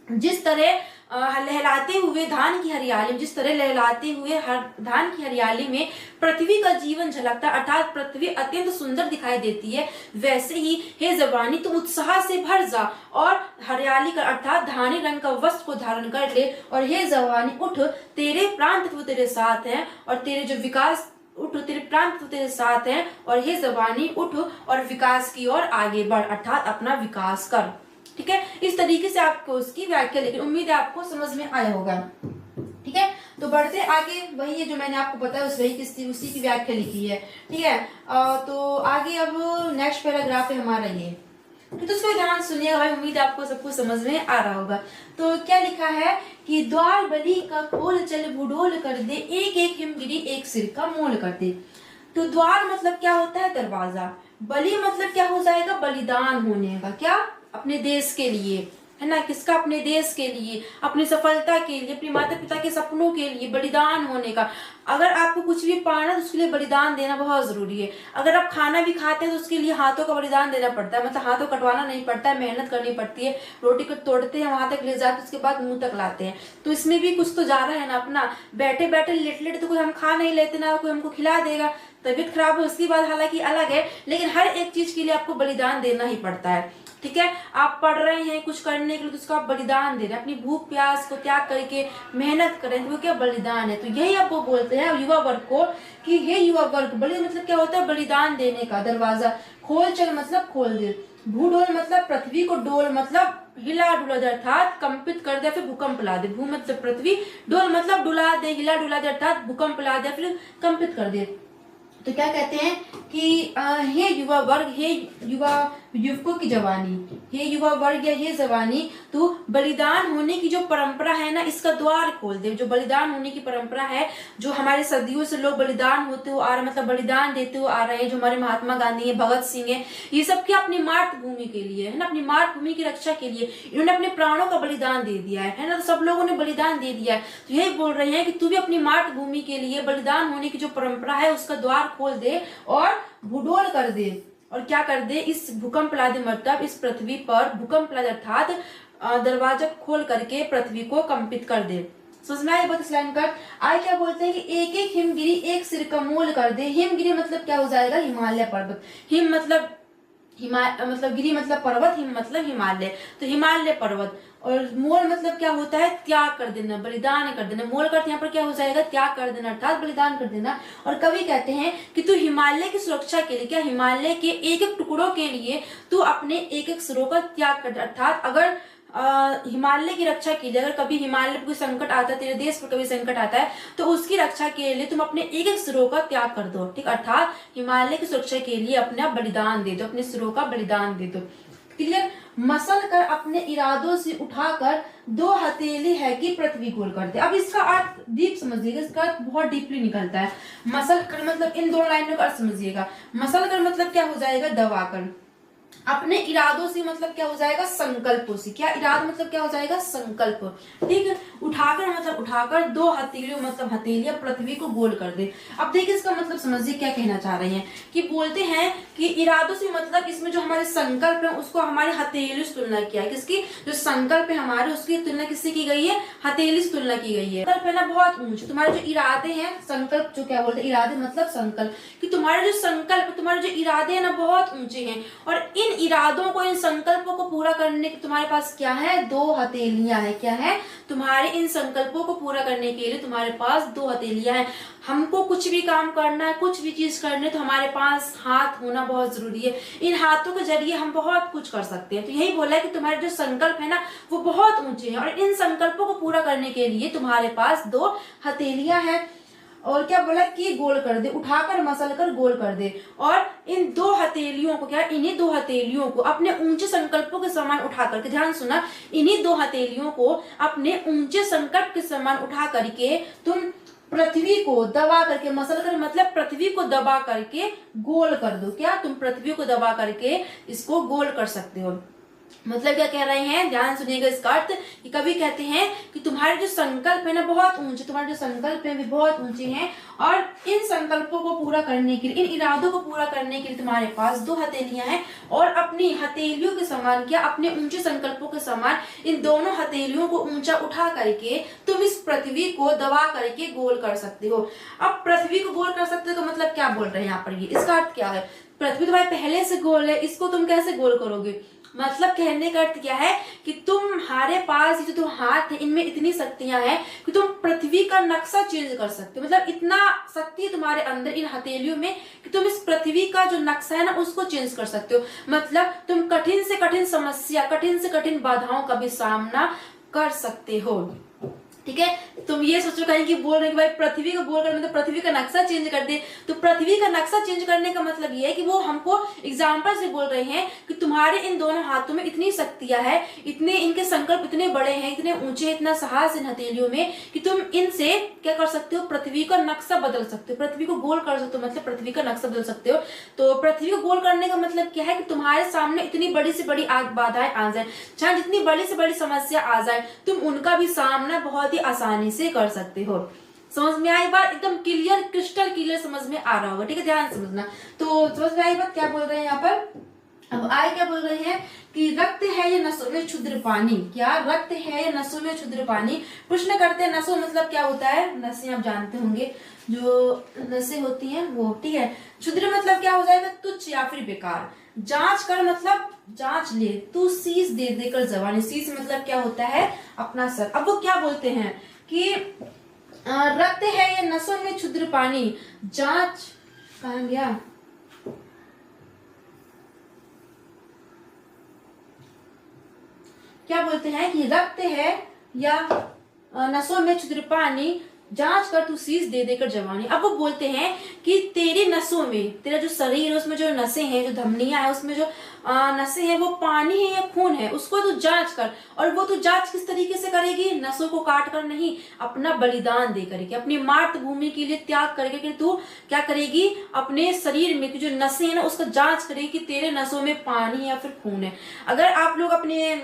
जिस तरह लहलाते हुए धान की हरियाली, जिस तरह लहलाते हुए धान की हरियाली में पृथ्वी का जीवन झलकता है, अर्थात पृथ्वी अत्यंत सुंदर दिखाई देती है, वैसे ही हे जवानी तुम उत्साह से भर जा और हरियाली का अर्थात धानी रंग का वस्त्र को धारण कर ले। और हे जवानी उठ, तेरे प्राण तत्व तेरे साथ हैं और तेरे जो विकास, उठ तेरे प्राण तत्व तेरे साथ हैं, और हे जवानी उठ और विकास की ओर आगे बढ़, अर्थात अपना विकास कर। ठीक है, इस तरीके से आपको उसकी व्याख्या, लेकिन उम्मीद है आपको समझ में आया होगा। ठीक है, तो बढ़ते आगे, वही है जो मैंने आपको बताया उसी की व्याख्या लिखी है। ठीक है, तो आगे अब नेक्स्ट पैराग्राफ है हमारा ये, तो उसको ध्यान सुनिएगा भाई, उम्मीद है आपको सब कुछ समझ में आ रहा होगा। तो क्या लिखा है कि द्वार बलि का खोल चल भूडोल कर दे, एक एक हिमगिरी एक सिर का मोल कर दे। तो द्वार मतलब क्या होता है, दरवाजा। बलि मतलब क्या हो जाएगा, बलिदान होने का, क्या, अपने देश के लिए, है ना, किसका, अपने देश के लिए, अपनी सफलता के लिए, अपने माता पिता के सपनों के लिए बलिदान होने का। अगर आपको कुछ भी पाना तो उसके लिए बलिदान देना बहुत जरूरी है। अगर आप खाना भी खाते हैं तो उसके लिए हाथों का बलिदान देना पड़ता है, मतलब हाथों कटवाना नहीं पड़ता है, मेहनत करनी पड़ती है, रोटी को तोड़ते हैं वहां तक ले जाते, उसके बाद मुंह तक लाते हैं, तो इसमें भी कुछ तो ज्यादा है ना अपना। बैठे बैठे लेट लेट तो कोई हम खा नहीं लेते ना, कोई हमको खिला देगा, तबीयत खराब है उसकी बात हालांकि अलग है, लेकिन हर एक चीज के लिए आपको बलिदान देना ही पड़ता है। ठीक है, आप पढ़ रहे हैं कुछ करने के लिए तो उसको आप बलिदान दे रहे हैं, अपनी भूख प्यास को त्याग करके मेहनत करें तो वो क्या, बलिदान है। तो यही आप वो बोलते हैं युवा वर्ग को कि ये युवा वर्ग, बलि मतलब क्या होता है, बलिदान देने का दरवाजा, खोल चल मतलब खोल दे, भूडोल मतलब पृथ्वी को, डोल मतलब हिला डुला दे अर्थात कंपित कर दे, फिर भूकंप ला दे, भू मतलब पृथ्वी, डोल मतलब डुला दे, हिला डुला दे अर्थात भूकंप ला दे, फिर कंपित कर दे। तो क्या कहते हैं कि हे युवा वर्ग, हे युवा युवकों की जवानी, हे युवा वर्ग या हे जवानी, तो बलिदान होने की जो परंपरा है ना, इसका द्वार खोल दे। जो बलिदान होने की परंपरा है, जो हमारे सदियों से लोग बलिदान होते हुए आ रहे, मतलब बलिदान देते हुए आ रहे हैं, जो हमारे महात्मा गांधी है, भगत सिंह है, ये सब क्या अपनी मातृभूमि के लिए है ना, अपनी मातृभूमि की रक्षा के लिए इन्होंने अपने प्राणों का बलिदान दे दिया है ना। तो सब लोगों ने बलिदान दे दिया है, तो यही बोल रहे हैं कि तू भी अपनी मातृभूमि के लिए बलिदान होने की जो परंपरा है उसका द्वार खोल दे और भूडोल कर दे। और क्या कर दे, इस भूकंप ला दे, मतलब इस पृथ्वी पर भूकंप ला दे, अर्थात दरवाजा खोल करके पृथ्वी को कंपित कर दे। समझ में आया बात इस लाइन का? आगे क्या बोलते हैं कि एक एक हिमगिरी एक सिर का मोल कर दे। हिमगिरी मतलब क्या हो जाएगा, हिमालय पर्वत। हिम मतलब मतलब गिरी मतलब पर्वत, हिम मतलब हिमालय, तो हिमालय पर्वत। और मोल मतलब क्या होता है, त्याग कर देना, बलिदान कर देना। मोल करते यहाँ पर क्या हो जाएगा, त्याग कर देना अर्थात बलिदान कर देना। और कवि कहते हैं कि तू हिमालय की सुरक्षा के लिए, क्या हिमालय के एक एक टुकड़ों के लिए तू अपने एक एक सिरों का त्याग कर दे। अर्थात अगर हिमालय की रक्षा के लिए, अगर कभी हिमालय पर कोई संकट आता है, तेरे देश पर कभी संकट आता है, तो उसकी रक्षा के लिए तुम अपने एक एक सिरों का त्याग कर दो। ठीक, अर्थात हिमालय की सुरक्षा के लिए अपना बलिदान दे दो, अपने सिरों का बलिदान दे दो। क्लियर? मसल कर अपने इरादों से उठाकर दो हथेली है कि पृथ्वी गोल कर दे। अब इसका अर्थ डीप समझिएगा, इसका अर्थ बहुत डीपली निकलता है। मसल कर मतलब इन दोनों लाइनों का अर्थ समझिएगा। मसल कर मतलब क्या हो जाएगा, दबाकर। अपने इरादों से मतलब क्या हो जाएगा, संकल्पों से। क्या इरादा मतलब क्या हो जाएगा, संकल्प। ठीक है, उठाकर मतलब उठाकर, दो हथेलियों मतलब हथेलियां पृथ्वी को गोल कर दे। अब देखिए इसका मतलब समझिए क्या कहना चाह रहे हैं, कि बोलते हैं कि इरादों से मतलब इसमें जो हमारे संकल्प है उसको हमारे हथेलियों से तुलना किया है। किसकी, जो संकल्प है हमारे उसकी तुलना किससे की गई है, हथेली से तुलना की गई है। संकल्प है ना बहुत ऊंचे, तुम्हारे जो इरादे हैं, संकल्प जो क्या बोलते हैं, इरादे मतलब संकल्प, कि तुम्हारे जो संकल्प, तुम्हारे जो इरादे है ना बहुत ऊंचे हैं। और इन इरादों को, इन संकल्पों को पूरा करने के तुम्हारे पास क्या है, दो हथेलियां है। क्या है, तुम्हारे इन संकल्पों को पूरा करने के लिए तुम्हारे पास दो हथेलियां हैं। हमको कुछ भी काम करना है, कुछ भी चीज करनी है, तो हमारे पास हाथ होना बहुत जरूरी है। इन हाथों के जरिए हम बहुत कुछ कर सकते हैं। तो यही बोला है कि तुम्हारे जो संकल्प है ना वो बहुत ऊंचे हैं, और इन संकल्पों को पूरा करने के लिए तुम्हारे पास दो हथेलियां हैं। और क्या बोला कि गोल कर दे, उठाकर मसल कर गोल कर दे। और इन दो हथेलियों को क्या, इन्हीं दो हथेलियों को अपने ऊंचे संकल्पों के समान उठा करके, ध्यान सुना, इन्हीं दो हथेलियों को अपने ऊंचे संकल्प के समान उठा करके तुम पृथ्वी को दबा करके, मसल कर मतलब पृथ्वी को दबा करके गोल कर दो। क्या, तुम पृथ्वी को दबा करके इसको गोल कर सकते हो। मतलब क्या कह रहे हैं, ध्यान सुनिएगा इसका अर्थ, कि कभी कहते हैं कि तुम्हारे जो संकल्प है ना बहुत ऊंचे, तुम्हारे जो संकल्प है वे बहुत ऊंचे हैं, और इन संकल्पों को पूरा करने के लिए, इन इरादों को पूरा करने के लिए तुम्हारे पास दो हथेलियां हैं। और अपनी हथेलियों के समान, क्या अपने ऊंचे संकल्पों के समान इन दोनों हथेलियों को ऊंचा उठा करके तुम इस पृथ्वी को दबा करके गोल कर सकते हो। अब पृथ्वी को गोल कर सकते हो तो मतलब क्या बोल रहे हैं यहाँ पर, ये इसका अर्थ क्या है, पृथ्वी तो भाई पहले से गोल है, इसको तुम कैसे गोल करोगे। मतलब कहने का अर्थ क्या है कि तुम्हारे पास जो हाथ है इनमें इतनी शक्तियां हैं कि तुम पृथ्वी का नक्शा चेंज कर सकते हो। मतलब इतना शक्ति है तुम्हारे अंदर इन हथेलियों में कि तुम इस पृथ्वी का जो नक्शा है ना उसको चेंज कर सकते हो। मतलब तुम कठिन से कठिन समस्या, कठिन से कठिन बाधाओं का भी सामना कर सकते हो। ठीक है, तुम ये सोचो कहीं कि बोल रहे हैं कि भाई पृथ्वी को गोल करने, तो पृथ्वी का नक्शा चेंज कर दे। तो पृथ्वी का नक्शा चेंज करने का मतलब ये है कि वो हमको एग्जांपल से बोल रहे हैं कि तुम्हारे इन दोनों हाथों में इतनी शक्तियां है, इतने इनके संकल्प इतने बड़े हैं, इतने ऊंचे, इतना साहस इन हथेलियों में कि तुम इनसे क्या कर सकते हो, पृथ्वी का नक्शा बदल सकते हो, पृथ्वी को गोल कर सकते हो, मतलब पृथ्वी का नक्शा बदल सकते हो। तो पृथ्वी को गोल करने का मतलब क्या है कि तुम्हारे सामने इतनी बड़ी से बड़ी बाधाएं आ जाए, चाहे जितनी बड़ी से बड़ी समस्या आ जाए, तुम उनका भी सामना बहुत ही आसानी से कर सकते हो। समझ में आई बात, एकदम क्लियर, क्रिस्टल क्लियर समझ में आ रहा होगा। ठीक है, ध्यान समझना। तो समझ में आई बात, क्या बोल रहे हैं यहाँ पर। अब आए क्या बोल रहे हैं कि रक्त है या नसों में क्षुद्र पानी। क्या, रक्त है या नसों में क्षुद्र पानी। प्रश्न करते हैं नसों मतलब क्या होता है, नसें आप जानते होंगे, जो नसें होती हैं वो। ठीक है, क्षुद्र मतलब क्या हो जाएगा, तुच्छ या फिर बेकार। जांच कर मतलब जांच ले, तू शीश दे देकर जवानी। शीश मतलब क्या होता है, अपना सर। अब वो क्या बोलते हैं कि रक्त है या नसों में क्षुद्र पानी, जांच, कहाँ गया, क्या बोलते हैं कि रक्त है या नसों में क्षुद्र पानी, जांच कर तू शीश दे देकर जवानी। अब वो बोलते हैं कि तेरी नसों में, तेरा जो शरीर है उसमें जो नसें हैं, जो धमनियां है उसमें जो नसें हैं, वो पानी है या खून है, उसको तू जांच कर। और वो तू जांच किस तरीके से करेगी? नसों को काट कर नहीं, अपना बलिदान दे करके, अपनी मातृभूमि के लिए त्याग करके तू क्या करेगी? अपने शरीर में की जो नसें हैं ना उसका जांच करेगी कि तेरे नसों में पानी या फिर खून है। अगर आप लोग अपने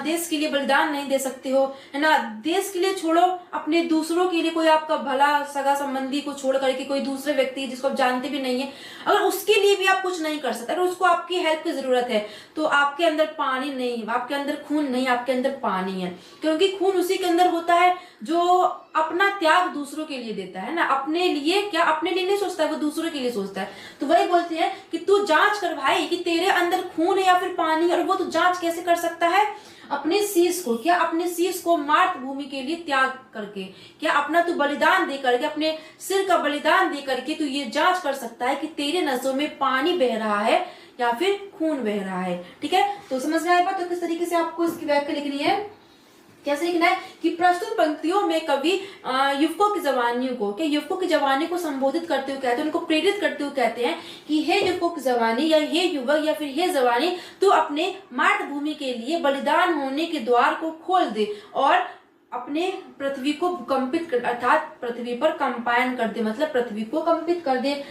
देश के लिए बलिदान नहीं दे सकते हो, है ना, देश के लिए छोड़ो, अपने दूसरों के लिए, कोई आपका भला सगा संबंधी को छोड़ करके कोई दूसरे व्यक्ति जिसको आप जानते भी नहीं है, अगर उसके लिए भी आप कुछ नहीं कर सकते, अगर उसको आपकी हेल्प की जरूरत है, तो आपके अंदर पानी नहीं, आपके अंदर खून नहीं, आपके अंदर पानी है। क्योंकि खून उसी के अंदर होता है जो अपना त्याग दूसरों के लिए देता है ना, अपने लिए क्या, अपने लिए नहीं सोचता है, वो दूसरों के लिए सोचता है। तो वही बोलते हैं कि तू जांच कर भाई कि तेरे अंदर खून है या फिर पानी है। और वो तू जांच कैसे कर सकता है? अपने शीश को, क्या अपने शीश को मातृभूमि के लिए त्याग करके, क्या अपना तू बलिदान दे करके, अपने सिर का बलिदान दे करके तू ये जांच कर सकता है कि तेरे नसों में पानी बह रहा है या फिर खून बह रहा है। ठीक है, तो समझ में आएगा। तो किस तरीके से आपको इसकी व्याख्या लिखनी है, कैसे लिखना है कि प्रस्तुत पंक्तियों में कवि युवकों की जवानियों को, क्या युवकों की जवानी को संबोधित करते हुए कहते हैं, उनको प्रेरित करते हुए कहते हैं कि हे युवकों की जवानी, या हे युवक, या फिर हे जवानी, तू अपने मातृभूमि के लिए बलिदान होने के द्वार को खोल दे और अपने पृथ्वी को भूकंपित कर, अर्थात पृथ्वी पर कंपायन कर दे, मतलब पृथ्वी को कंपित कर दे।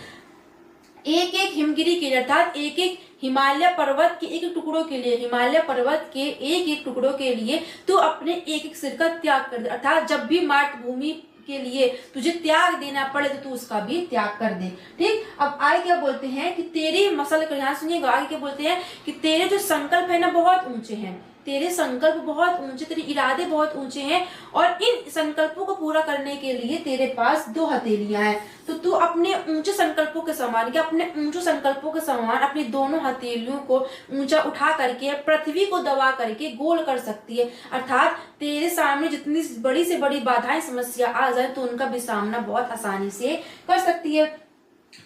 एक एक हिमगिरी के लिए, अर्थात एक एक हिमालय पर्वत के एक एक टुकड़ों के लिए, हिमालय पर्वत के एक एक टुकड़ों के लिए तू अपने एक एक सिर का त्याग कर दे। अर्थात जब भी मातृभूमि के लिए तुझे त्याग देना पड़े तो तू उसका भी त्याग कर दे। ठीक, अब आगे क्या बोलते हैं कि तेरी मसल कर, यहाँ सुनिएगा, आगे क्या बोलते हैं कि तेरे जो संकल्प है ना बहुत ऊंचे हैं, तेरे संकल्प बहुत ऊंचे, तेरे इरादे बहुत ऊंचे हैं, और इन संकल्पों को पूरा करने के लिए तेरे पास 2 हथेलियां हैं। तो तू अपने ऊंचे संकल्पों के समान, क्या अपने ऊंचे संकल्पों के समान अपनी दोनों हथेलियों को ऊंचा उठा करके पृथ्वी को दबा करके गोल कर सकती है। अर्थात तेरे सामने जितनी बड़ी से बड़ी बाधाएं, समस्या आ जाए तो उनका भी सामना बहुत आसानी से कर सकती है।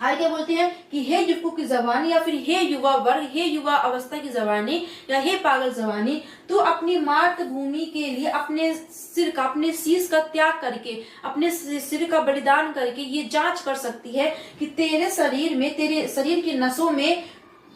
आगे बोलते हैं कि हे युवकों की जवानी, या फिर हे युवा वर्ग, हे युवा अवस्था की जवानी, या हे पागल जवानी, तू अपनी मातृभूमि के लिए अपने सिर का, अपने शीश का त्याग करके, अपने सिर का बलिदान करके ये जांच कर सकती है कि तेरे शरीर में, तेरे शरीर की नसों में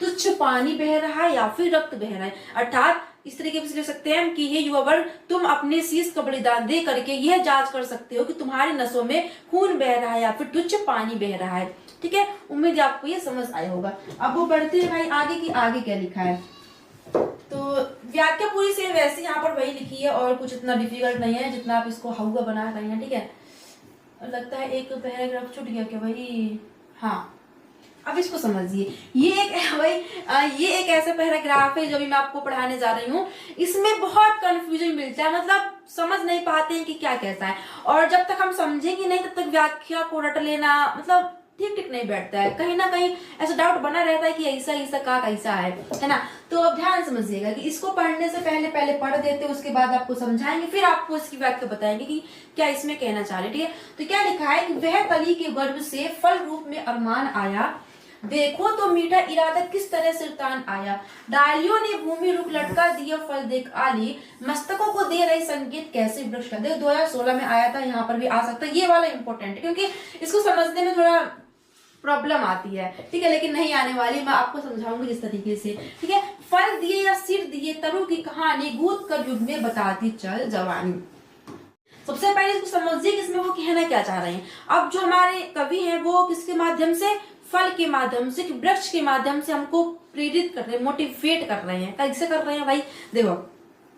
तुच्छ पानी बह रहा है या फिर रक्त बह रहा है। अर्थात इस तरीके से लिख सकते हैं कि हे युवा वर्ग, तुम अपने शीश का बलिदान दे करके यह जांच कर सकते हो कि तुम्हारी नसों में खून बह रहा है या फिर तुच्छ पानी बह रहा है। ठीक है, उम्मीद है आपको ये समझ आया होगा। अब वो बढ़ते हैं भाई आगे की, आगे क्या लिखा है। तो व्याख्या पूरी सेम वैसे यहाँ पर वही लिखी है और कुछ इतना डिफिकल्ट नहीं है जितना आप इसको हाउगा बना रहे हैं। ठीक है, लगता है एक पैराग्राफ छूट गया क्या भाई? हाँ, अब इसको समझिए। ये एक ऐसा पैराग्राफ है जो अभी मैं आपको पढ़ाने जा रही हूँ। इसमें बहुत कंफ्यूजन मिलता है, मतलब समझ नहीं पाते हैं कि क्या कैसा है, और जब तक हम समझेंगे नहीं तब तक व्याख्या को रट लेना मतलब ठीक नहीं बैठता है। कहीं ना कहीं ऐसा डाउट बना रहता है कि ऐसा ऐसा का कैसा है ना। तो अब ध्यान समझिएगा कि इसको पढ़ने से पहले पढ़ देते, उसके बाद आपको समझाएंगे, फिर आपको इसकी व्याख्या बताएंगे कि क्या इसमें कहना चाह रहे। ठीक है, तो क्या लिखा है कि वह कली के गर्भ से फल रूप में अरमान आया, देखो तो मीठा इरादा किस तरह सिरतान आया, डालियों ने भूमि रुक लटका दिया फल देख आली, मस्तकों को दे रही संकेत कैसे वृक्ष का। देखो 2016 में आया था, यहाँ पर भी आ सकता है। ये वाला इंपॉर्टेंट है क्योंकि इसको समझने में थोड़ा प्रॉब्लम आती है। ठीक है, लेकिन नहीं आने वाली, मैं आपको समझाऊंगी जिस तरीके से। ठीक है, फल दिए या सिर दिए तरु की कहानी, गूंथ कर युग में बताती चल जवानी। सबसे पहले इसको समझिए कि इसमें वो कहना क्या चाह रहे हैं। अब जो हमारे कवि हैं वो किसके माध्यम से, फल के माध्यम से, वृक्ष के माध्यम से हमको प्रेरित कर रहे हैं, मोटिवेट कर रहे हैं। कैसे कर रहे हैं भाई? देखो,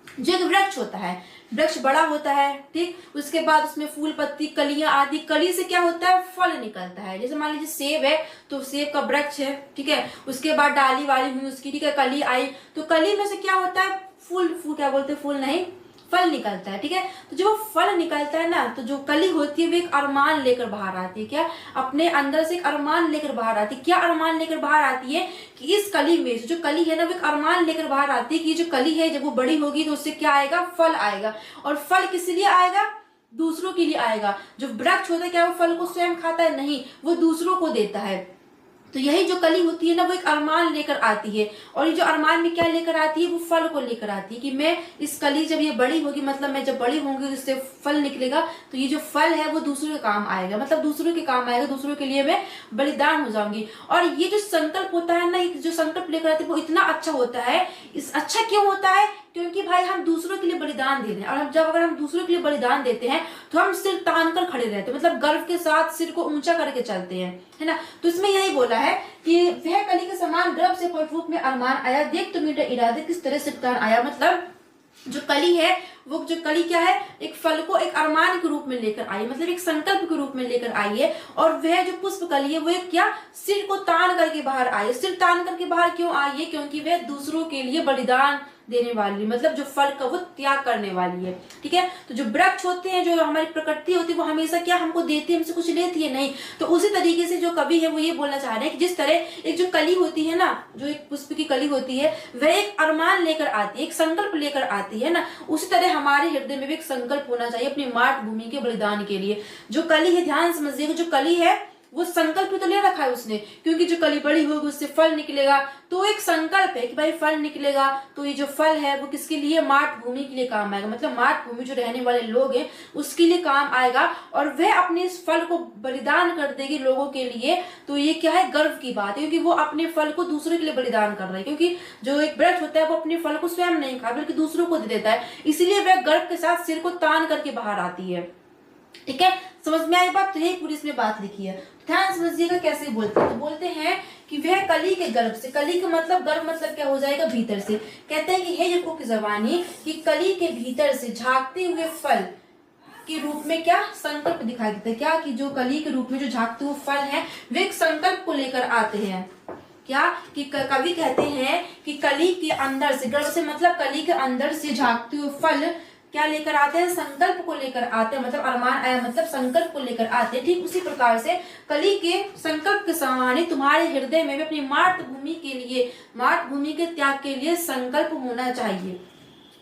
जो एक वृक्ष होता है, वृक्ष बड़ा होता है, ठीक, उसके बाद उसमें फूल पत्ती कलियां आदि, कली से क्या होता है, फल निकलता है। जैसे मान लीजिए सेब है तो सेब का वृक्ष है, ठीक है, उसके बाद डाली वाली हुई उसकी, ठीक है, कली आई तो कली में से क्या होता है, फूल क्या बोलते हैं, फूल नहीं, फल निकलता है। ठीक है, तो जब वो फल निकलता है ना, तो जो कली होती है वो एक अरमान लेकर बाहर आती है। क्या, अपने अंदर से एक अरमान लेकर बाहर आती है। क्या अरमान लेकर बाहर आती है कि इस कली में जो कली है ना, वो एक अरमान लेकर बाहर आती है कि जो कली है जब वो बड़ी होगी तो उससे क्या आएगा, फल आएगा। और फल किस लिए आएगा, दूसरों के लिए आएगा। जो वृक्ष होता है क्या वो फल को स्वयं खाता है, नहीं, वो दूसरों को देता है। तो यही जो कली होती है ना, वो एक अरमान लेकर आती है। और ये जो अरमान में क्या लेकर आती है, वो फल को लेकर आती है कि मैं इस कली जब ये बड़ी होगी, मतलब मैं जब बड़ी होंगी इससे फल निकलेगा, तो ये जो फल है वो दूसरों के काम आएगा, मतलब दूसरों के काम आएगा, दूसरों के लिए मैं बलिदान हो जाऊंगी। और ये जो संकल्प होता है ना, जो संकल्प लेकर आती है वो इतना अच्छा होता है। इस अच्छा क्यों होता है? क्योंकि भाई हम दूसरों के लिए बलिदान दे रहे हैं, और हम अगर हम दूसरों के लिए बलिदान देते हैं तो हम सिर तान कर खड़े रहते हैं, मतलब गर्व के साथ सिर को ऊंचा करके चलते हैं, है ना। तो इसमें यही बोला है कि वह कली के समान गर्भ से फल रूप में अरमान आया, देख तो मीठा इरादे किस तरह सिर तान आया। मतलब जो कली है, वो जो कली क्या है, एक फल को एक अरमान के रूप में लेकर आई, मतलब एक संकल्प के रूप में लेकर आई है। और वह जो पुष्प कली है वो एक क्या, सिर को तान करके बाहर आई है। सिर तान करके बाहर क्यों आई है? क्योंकि वह दूसरों के लिए बलिदान देने वाली, मतलब जो फल का वो त्याग करने वाली है। ठीक है, तो जो वृक्ष होते हैं, जो हमारी प्रकृति होती है, वो हमेशा क्या हमको देती है, हमसे कुछ लेती है नहीं। तो उसी तरीके से जो कवि है वो ये बोलना चाह रहे हैं कि जिस तरह एक जो कली होती है ना, जो एक पुष्प की कली होती है, वह एक अरमान लेकर आती है, एक संकल्प लेकर आती है ना, उसी तरह हमारे हृदय में भी एक संकल्प होना चाहिए अपनी मातृभूमि के बलिदान के लिए। जो कली है, ध्यान समझिएगा, जो कली है वो संकल्प तो ले रखा है उसने, क्योंकि जो कली बड़ी होगी उससे फल निकलेगा, तो एक संकल्प है कि भाई फल निकलेगा। तो ये जो फल है वो किसके लिए, मातृभूमि के लिए काम आएगा, मतलब मातृभूमि जो रहने वाले लोग हैं उसके लिए काम आएगा, और वह अपने इस फल को बलिदान कर देगी लोगों के लिए। तो ये क्या है, गर्व की बात है, क्योंकि वो अपने फल को दूसरे के लिए बलिदान कर रहा है। क्योंकि जो एक वृक्ष होता है वो अपने फल को स्वयं नहीं खाता बल्कि दूसरों को दे देता है, इसीलिए वह गर्व के साथ सिर को तान करके बाहर आती है। ठीक है, समझ में आई बात? तो यही पूरी इसमें बात लिखी है, ध्यान समझिएगा कैसे बोलते हैं। तो बोलते हैं कि वह कली के गर्भ से, कली का मतलब गर्भ मतलब क्या हो जाएगा, भीतर से। कहते हैं कि हे युवकों की जवानी, कि कली के भीतर से झांकते हुए फल के रूप में क्या संकल्प दिखाई देता है, क्या कि जो कली के रूप में जो झांकते हुए फल है वे एक संकल्प को लेकर आते हैं। क्या कि कवि कहते हैं कि कली के अंदर से, गर्भ से मतलब कली के अंदर से झांकते हुए फल क्या लेकर आते हैं, संकल्प को लेकर आते हैं, मतलब अरमान आया मतलब संकल्प को लेकर आते हैं। ठीक उसी प्रकार से कली के संकल्प के समान ही तुम्हारे हृदय में भी अपनी मातृभूमि के लिए, मातृभूमि के त्याग के लिए संकल्प होना चाहिए।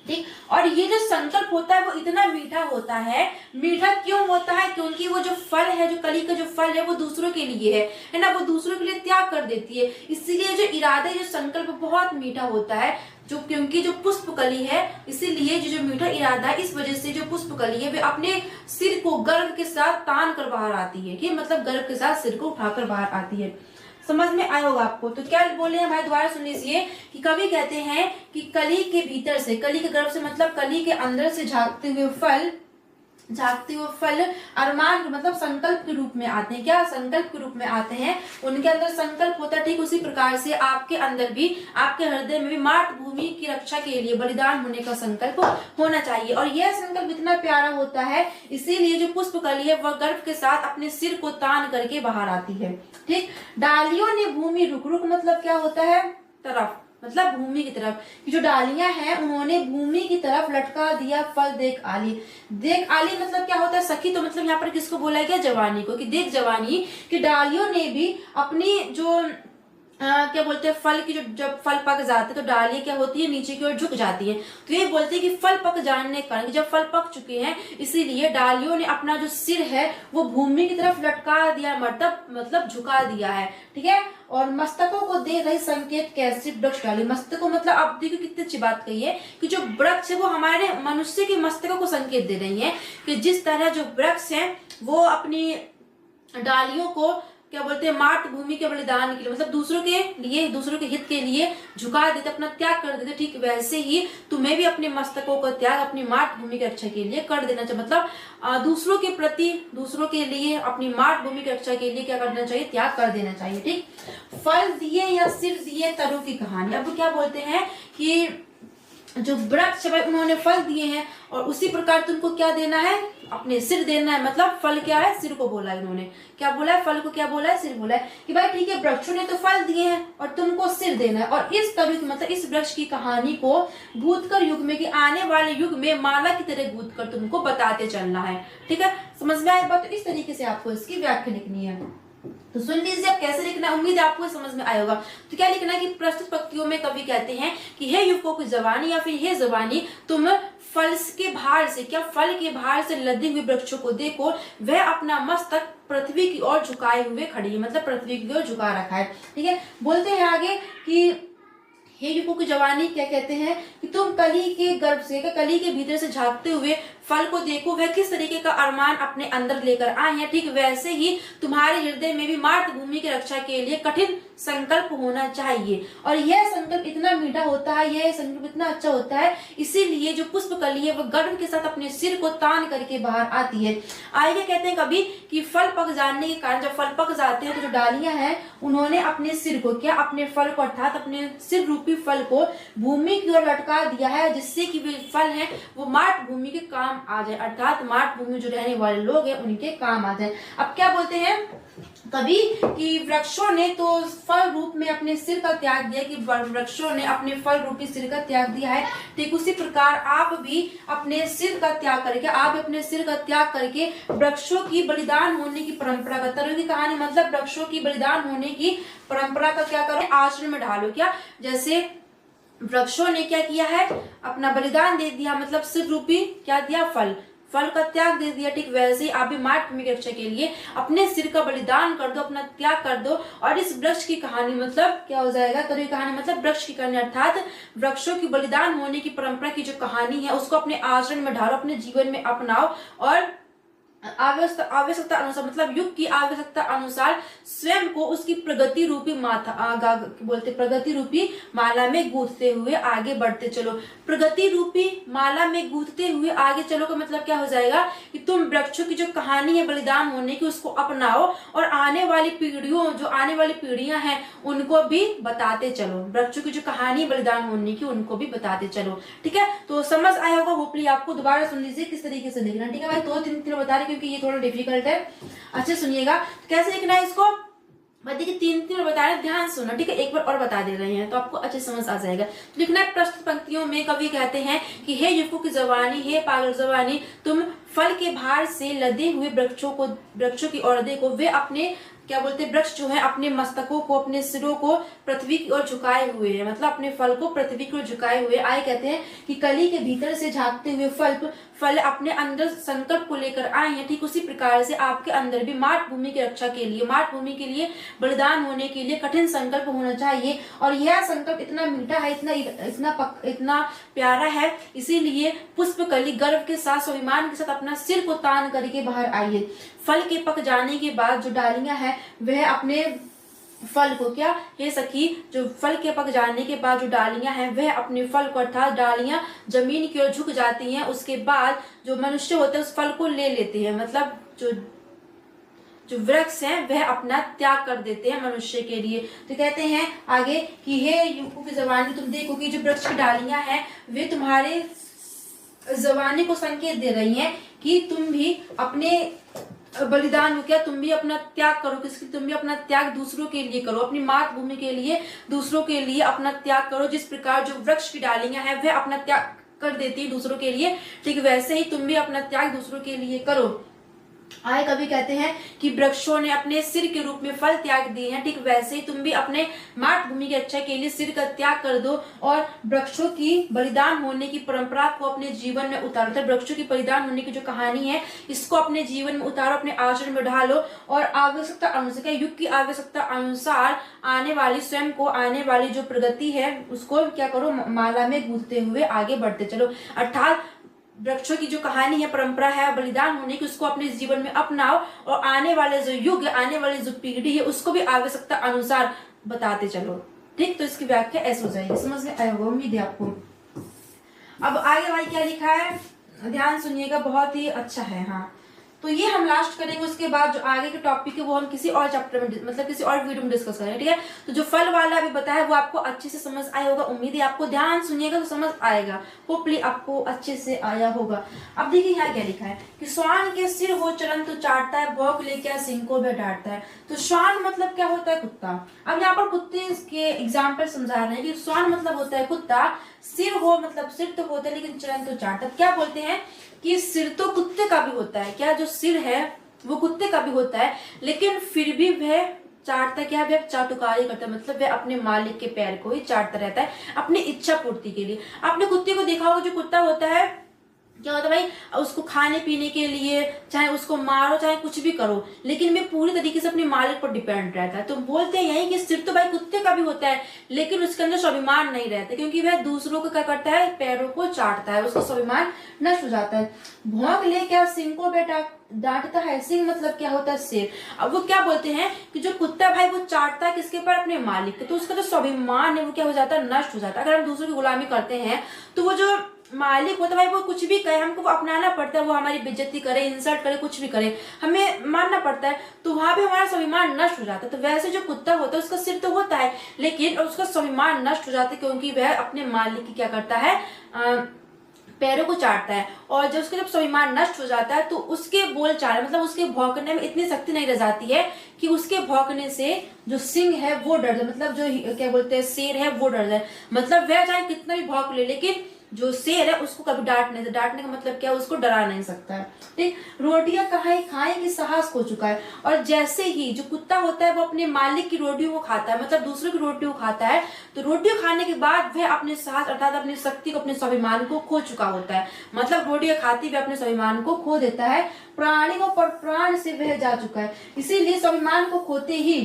ठीक, और ये जो संकल्प होता है वो इतना मीठा होता है। मीठा क्यों होता है? क्योंकि वो जो फल है, जो कली का जो फल है वो दूसरों के लिए है ना, वो दूसरों के लिए त्याग कर देती है। इसीलिए जो इरादा, जो संकल्प बहुत मीठा होता है, जो क्योंकि जो पुष्प कली है, इसीलिए जो मीठा इरादा है, इस वजह से जो पुष्प कली है वे अपने सिर को गर्व के साथ तान कर बाहर आती है, कि मतलब गर्व के साथ सिर को उठाकर बाहर आती है। समझ में आया होगा आपको? तो क्या बोले हैं भाई, दोबारा सुन लीजिए कि कवि कहते हैं कि कली के भीतर से, कली के गर्भ से मतलब कली के अंदर से झांकते हुए फल अरमान मतलब संकल्प के रूप में आते हैं। क्या संकल्प के रूप में आते हैं? उनके अंदर संकल्प होता है। ठीक उसी प्रकार से आपके अंदर भी, आपके हृदय में भी मातृभूमि की रक्षा के लिए बलिदान होने का संकल्प होना चाहिए। और यह संकल्प इतना प्यारा होता है, इसीलिए जो पुष्प कली है वह गर्व के साथ अपने सिर को तान करके बाहर आती है। ठीक, डालियों ने भूमि रुक रुक मतलब क्या होता है, तरफ, मतलब भूमि की तरफ, कि जो डालियां हैं उन्होंने भूमि की तरफ लटका दिया फल देख आली। देख आली मतलब क्या होता है, सखी। तो मतलब यहाँ पर किसको बोला गया, जवानी को, कि देख जवानी कि डालियों ने भी अपनी जो क्या बोलते हैं, फल की जो, जब फल पक जाते हैं तो डालियां क्या होती है, नीचे की ओर झुक जाती है। तो ये बोलते हैं कि फल पक जाने के कारण, जब फल पक चुके हैं, इसीलिए डालियों ने अपना जो सिर है वो भूमि की तरफ लटका दिया, मतलब झुका दिया है। ठीक है, और मस्तकों को दे रही संकेत कैसे वृक्ष डाली। मस्तकों मतलब आप देखो कितनी अच्छी बात कही है कि जो वृक्ष है वो हमारे मनुष्य के मस्तकों को संकेत दे रही है, कि जिस तरह जो वृक्ष है वो अपनी डालियों को क्या बोलते हैं, मातृभूमि के बलिदान के लिए, मतलब दूसरों के लिए, दूसरों के हित के लिए झुका देते, अपना त्याग कर देते। ठीक वैसे ही तुम्हें भी अपने मस्तकों का त्याग अपनी मातृभूमि की रक्षा के लिए कर देना चाहिए, मतलब दूसरों के प्रति, दूसरों के लिए, अपनी मातृभूमि की रक्षा के लिए क्या करना चाहिए, त्याग कर देना चाहिए। ठीक, फल दिए या सिर दिए तरु की कहानी। अब क्या बोलते हैं कि जो वृक्ष है उन्होंने फल दिए हैं, और उसी प्रकार तुमको क्या देना है, अपने सिर देना है। मतलब फल क्या है, सिर को बोला इन्होंने, क्या बोला है, फल को क्या बोला है, सिर बोला है, कि भाई ठीक है वृक्षों ने तो फल दिए हैं और तुमको सिर देना है। और इस तभी मतलब इस वृक्ष की कहानी को गूंथकर युग में, कि आने वाले युग में माला की तरह गूंथकर तुमको बताते चलना है। ठीक है, समझ में आया बात? तो इस तरीके से आपको इसकी व्याख्या लिखनी है। तो सुन लीजिए अब कैसे लिखना है, उम्मीद है आपको समझ में आया होगा। तो क्या लिखना है कि प्रस्तुत पंक्तियों में कवि कहते हैं कि हे युवकों की जवानी, या फिर हे जवानी तुम फल के भार से, क्या फल के भार से लदे हुए वृक्षों को देखो, वह अपना मस्तक पृथ्वी की ओर झुकाए हुए खड़ी है, मतलब पृथ्वी की ओर झुका रखा है। ठीक है, बोलते हैं आगे कि हे युवकों की जवानी, क्या कहते हैं कि तुम कली के गर्भ से, कली के भीतर से झांकते हुए फल को देखो, वह किस तरीके का अरमान अपने अंदर लेकर आए हैं। ठीक वैसे ही तुम्हारे हृदय में भी मातृभूमि की रक्षा के लिए कठिन संकल्प होना चाहिए। और यह संकल्प इतना मीठा होता है, यह संकल्प इतना अच्छा होता है, इसीलिए जो पुष्प कली है वह गर्व के साथ अपने सिर को तान करके बाहर आती है। आइए कहते हैं कभी कि फल पक जाने के कारण, जब फल पक जाते हैं तो जो डालियां हैं उन्होंने अपने सिर को, क्या अपने फल को अर्थात अपने सिर रूपी फल को भूमि की ओर लटका दिया है, जिससे कि वे फल हैं वो मातृभूमि के काम आ जाए, अर्थात मातृभूमि जो रहने वाले लोग हैं उनके काम आ जाए। अब क्या बोलते हैं कभी कि वृक्षों ने तो फल रूप में अपने सिर का त्याग दिया, कि वृक्षों ने अपने फल रूपी सिर का त्याग दिया है, ठीक उसी प्रकार आप भी अपने सिर का त्याग करके, आप अपने सिर का त्याग करके वृक्षों की बलिदान होने की परंपरा का, तरह की कहानी मतलब वृक्षों की बलिदान होने की परंपरा का क्या करो, आचरण में ढालो। क्या जैसे वृक्षों ने क्या किया है, अपना बलिदान दे दिया, मतलब सिर रूपी क्या दिया, फल का त्याग दे दिया, ठीक वैसे ही आप भी मातृभूमि की रक्षा के लिए अपने सिर का बलिदान कर दो, अपना त्याग कर दो। और इस वृक्ष की कहानी मतलब क्या हो जाएगा, तो ये कहानी मतलब वृक्ष की कहानी, अर्थात वृक्षों की बलिदान होने की परंपरा की जो कहानी है उसको अपने आचरण में ढालो, अपने जीवन में अपनाओ और आवश्यकता अनुसार, मतलब युग की आवश्यकता अनुसार स्वयं को उसकी प्रगति रूपी प्रगति रूपी माला में गूंथते हुए आगे बढ़ते चलो। प्रगति रूपी माला में गूंथते हुए आगे चलो का मतलब क्या हो जाएगा कि तुम वृक्षों की जो कहानी है बलिदान होने की उसको अपनाओ और आने वाली पीढ़ियां हैं उनको भी बताते चलो, वृक्षों की जो कहानी बलिदान होने की उनको भी बताते चलो। ठीक है, तो समझ आया होगा, होपली आपको दोबारा सुन लीजिए किस तरीके से लिखना। ठीक है भाई, 2-3 बता रहे क्योंकि ये थोड़ा डिफिकल्ट है, अच्छे सुनिएगा। कैसे लिखना है इसको, देखिए 3 बता रहे, ध्यान सुनो। ठीक है, एक बार और बता दे रहे हैं तो आपको अच्छे समझ आ जाएगा। तो लिखना है प्रश्न पंक्तियों में कवि कहते हैं कि हे युवकों की जवानी, हे पागल जवानी, तुम फल के भार से लदे हुए वृक्षों की ओर देखो, वे अपने क्या बोलते हैं, वृक्ष जो है अपने मस्तकों को, अपने सिरों को पृथ्वी की ओर झुकाए हुए हैं, मतलब अपने फल को पृथ्वी की ओर झुकाए हुए। आए कहते हैं कि कली के भीतर से झांकते हुए फल अपने अंदर संकल्प को लेकर आए हैं, ठीक उसी प्रकार से आपके अंदर भी मातृभूमि की रक्षा के लिए, मातृभूमि के लिए बलिदान होने के लिए कठिन संकल्प होना चाहिए। और यह संकल्प इतना मीठा है, इतना प्यारा है, इसीलिए पुष्पकली गर्व के साथ, स्वाभिमान के साथ अपना सिर को तान करके बाहर आइए। फल के पक जाने के बाद जो डालियां हैं वह अपने फल को, क्या हे सखी, जो फल के पक जाने के बाद जो डालियां हैं वह अपने फल को, अर्थात डालियां जमीन की ओर झुक जाती हैं, उसके बाद जो मनुष्य होते हैं उस फल को ले लेते हैं, मतलब जो वृक्ष हैं वह अपना त्याग कर देते हैं मनुष्य के लिए। तो कहते हैं आगे कि हे युवकों की जवानी, तुम देखो कि जो वृक्ष की डालियां हैं वे तुम्हारे जवानी को संकेत दे रही हैं कि तुम भी अपने बलिदान हो, क्या तुम भी अपना त्याग करो, किसकी, तुम भी अपना त्याग दूसरों के लिए करो, अपनी मातृभूमि के लिए, दूसरों के लिए अपना त्याग करो। जिस प्रकार जो वृक्ष की डालियां हैं वह अपना त्याग कर देती है दूसरों के लिए, ठीक वैसे ही तुम भी अपना त्याग दूसरों के लिए करो। आए कवि कहते हैं कि वृक्षों ने अपने सिर के रूप में फल त्याग दिए हैं, ठीक वैसे ही तुम भी अपने मातृभूमि की रक्षा के लिए सिर का त्याग कर दो और वृक्षों की बलिदान होने की परंपरा को अपने जीवन में उतारो। तो वृक्षों की बलिदान होने की जो कहानी है इसको अपने जीवन में उतारो, अपने आचरण में ढालो और आवश्यकता अनुसार, युग की आवश्यकता अनुसार आने वाली, स्वयं को आने वाली जो प्रगति है उसको क्या करो, माला में गूंथते हुए आगे बढ़ते चलो। अर्थात वृक्षों की जो कहानी है, परंपरा है बलिदान होने की, उसको अपने जीवन में अपनाओ और आने वाले जो युग, आने वाली जो पीढ़ी है उसको भी आवश्यकता अनुसार बताते चलो। ठीक, तो इसकी व्याख्या ऐसे हो जाएगी, समझ में आया होगा, उम्मीद है आपको। अब आगे भाई क्या लिखा है, ध्यान सुनिएगा, बहुत ही अच्छा है। हाँ, तो ये हम लास्ट करेंगे, उसके बाद जो आगे के टॉपिक है वो हम किसी और चैप्टर में, मतलब किसी और वीडियो में डिस्कस करेंगे। ठीक है, तो जो फल वाला अभी बताया वो आपको अच्छे से समझ आया होगा, उम्मीद है आपको, ध्यान सुनिएगा तो समझ आएगा, होपली आपको अच्छे से आया होगा। अब देखिए यहाँ क्या लिखा है कि श्वान के सिर हो चलन तो चाटता है, भौंक ले क्या सिंह को भी डांटता है। तो श्वान मतलब क्या होता है, कुत्ता। अब यहाँ पर कुत्ते के एग्जाम्पल समझा रहे हैं कि श्वान मतलब होता है कुत्ता, सिर हो मतलब सिर तो होता है लेकिन चलन तो चाटता। क्या बोलते हैं कि सिर तो कुत्ते का भी होता है, क्या जो सिर है वो कुत्ते का भी होता है, लेकिन फिर भी वह चाटता, क्या वह चाटुकारी करता है, मतलब वह अपने मालिक के पैर को ही चाटता रहता है अपनी इच्छा पूर्ति के लिए। आपने कुत्ते को देखा होगा, जो कुत्ता होता है क्या होता है भाई, उसको खाने पीने के लिए चाहे उसको मारो चाहे कुछ भी करो, लेकिन मैं पूरी तरीके से अपने मालिक पर डिपेंड रहता है। तो बोलते हैं यही कि सिर तो भाई कुत्ते का भी होता है, लेकिन उसके अंदर स्वाभिमान नहीं रहता, क्योंकि वह दूसरों को क्या करता है, पैरों को चाटता है, उसका स्वाभिमान नष्ट हो जाता है। भौंक ले क्या सिंह को बेटा डांटता है, सिंह मतलब क्या होता है, शेर। अब वो क्या बोलते हैं कि जो कुत्ता भाई वो चाटता है किसके पर, अपने मालिक के, तो उसका जो स्वाभिमान है वो क्या हो जाता है, नष्ट हो जाता है। अगर हम दूसरों की गुलामी करते हैं तो वो जो मालिक होता है भाई वो कुछ भी कहे हमको वो अपनाना पड़ता है, वो हमारी बेइज्जती करे, इंसल्ट करे, कुछ भी करे हमें मानना पड़ता है, तो वहां पे हमारा स्वाभिमान नष्ट हो जाता है। तो वैसे जो कुत्ता होता है उसका सिर तो होता है, लेकिन उसका स्वाभिमान नष्ट हो जाता है, क्योंकि वह अपने मालिक की क्या करता है, पैरों को चाटता है। और जब उसका जब स्वाभिमान नष्ट हो जाता है तो उसके बोल चाल मतलब उसके भौंकने में इतनी शक्ति नहीं रह जाती है कि उसके भौंकने से जो सिंह है वो डर जाए, मतलब जो क्या बोलते हैं शेर है वो डर जाए। मतलब वह चाहे कितना भी भौंक ले, लेकिन जो शेर है उसको कभी डांट नहीं, डांटने का मतलब क्या, उसको डरा नहीं सकता है। ठीक, रोटियां कहाँ खाए कि साहस खो चुका है। और जैसे ही जो कुत्ता होता है वो अपने मालिक की रोटियों को खाता है, मतलब दूसरों की रोटियों को खाता है, तो रोटियों खाने के बाद वह अपने साहस अर्थात अपनी शक्ति को, अपने स्वाभिमान को खो चुका होता है। मतलब रोटियां खाती हुए अपने स्वाभिमान को खो देता है, प्राणी को पर प्राण से वह जा चुका है। इसीलिए स्वाभिमान को खोते ही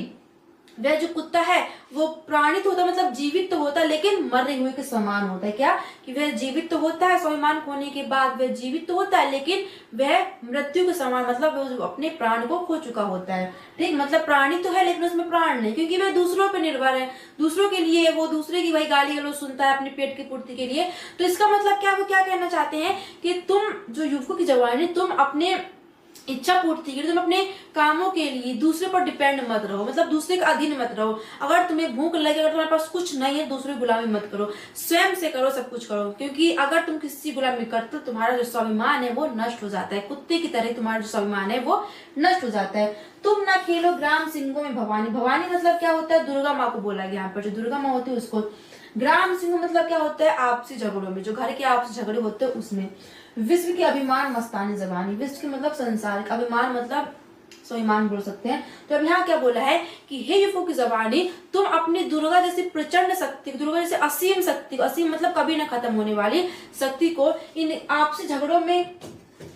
वह जो कुत्ता है वो प्राणित होता है, मतलब जीवित तो होता है लेकिन मरे हुए के समान होता है। क्या कि वह जीवित तो होता है, स्वाभिमान खोने के बाद वह जीवित तो होता है, लेकिन वह मृत्यु के समान, मतलब वह अपने प्राण को खो चुका होता है। ठीक, मतलब प्राणी तो है लेकिन उसमें प्राण नहीं, क्योंकि वह दूसरों पर निर्भर है, दूसरों के लिए वो दूसरे की भाई गाली गलौज सुनता है अपने पेट की पूर्ति के लिए। तो इसका मतलब क्या, वो क्या कहना चाहते हैं कि तुम जो युवकों की जवानी, तुम अपने इच्छा पूर्ति के लिए, तुम अपने कामों के लिए दूसरे पर डिपेंड मत रहो, मतलब दूसरे के अधीन मत रहो। अगर तुम्हें भूख लगे, अगर तुम्हारे पास कुछ नहीं है, दूसरे की गुलामी मत करो, स्वयं से करो, सब कुछ करो। क्योंकि अगर तुम किसी गुलामी करते हो तुम्हारा जो स्वाभिमान है वो नष्ट हो जाता है, कुत्ते की तरह तुम्हारा जो स्वाभिमान है वो नष्ट हो जाता है। तुम ना खेलो ग्राम सिंहों में भवानी। भवानी मतलब क्या होता है, दुर्गा माँ को बोला गया यहाँ पर, जो दुर्गा माँ होती है उसको। ग्राम सिंह मतलब क्या होता है, आपसी झगड़ों में, जो घर के आपसी झगड़े होते हैं उसमें। विश्व की अभिमान मस्तानी जबानी, विश्व की मतलब संसार, अभिमान मतलब स्वाभिमान बोल सकते हैं। तो अब यहाँ क्या बोला है कि हे युवकों की जबानी, तुम अपनी दुर्गा जैसी प्रचंड शक्ति, दुर्गा जैसे असीम शक्ति, असीम मतलब कभी न खत्म होने वाली शक्ति को इन आपसी झगड़ों में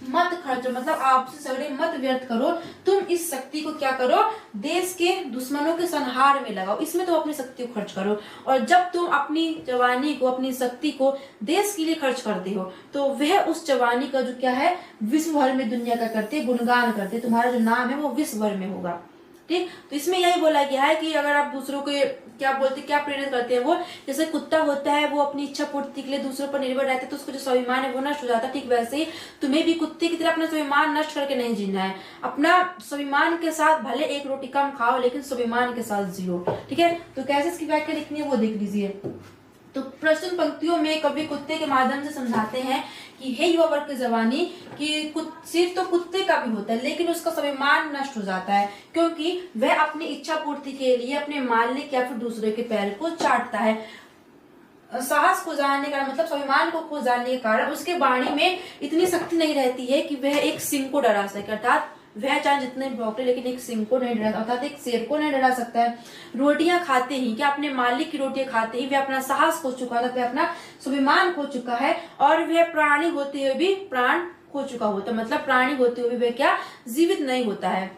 मत खर्चो, मतलब आपसे झगड़े मत व्यर्थ करो। तुम इस शक्ति को क्या करो, देश के दुश्मनों के संहार में लगाओ, इसमें तो अपनी शक्ति को खर्च करो। और जब तुम अपनी जवानी को, अपनी शक्ति को देश के लिए खर्च करते हो, तो वह उस जवानी का जो क्या है, विश्व भर में दुनिया का करते, गुणगान करते, तुम्हारा जो नाम है वो विश्व भर में होगा। ठीक, तो इसमें यही बोला गया है कि अगर आप दूसरों को क्या बोलते, क्या प्रेरित करते हैं, वो जैसे कुत्ता होता है वो अपनी इच्छा पूर्ति के लिए दूसरों पर निर्भर रहता है, तो उसका जो स्वाभिमान है वो नष्ट हो जाता है। ठीक वैसे ही तुम्हें भी कुत्ते की तरह अपना स्वाभिमान नष्ट करके नहीं जीना है, अपना स्वाभिमान के साथ भले एक रोटी कम खाओ लेकिन स्वाभिमान के साथ जियो। ठीक है, तो कैसे इसकी व्याख्या लिखनी है वो देख लीजिए। तो प्रश्न पंक्तियों में कवि कुत्ते के माध्यम से समझाते हैं कि हे युवा वर्ग की जवानी, कि सिर्फ तो कुत्ते का भी होता है लेकिन उसका स्वाभिमान नष्ट हो जाता है, क्योंकि वह अपनी इच्छा पूर्ति के लिए अपने मालिक या फिर दूसरे के पैर को चाटता है। साहस खो जाने का मतलब स्वाभिमान को खो जाने के कारण उसके वाणी में इतनी शक्ति नहीं रहती है कि वह एक सिंह को डरा सके, अर्थात वह चाहे जितने भौंके लेकिन एक सिंह को नहीं डरा, अर्थात एक शेर को नहीं डरा सकता है। रोटियां खाते ही, क्या अपने मालिक की रोटियां खाते ही वह अपना साहस खो चुका था, वह अपना स्वाभिमान खो चुका है, और वह प्राणी होते हुए भी प्राण खो चुका होता, मतलब प्राणी होते हुए भी वह क्या जीवित नहीं होता है।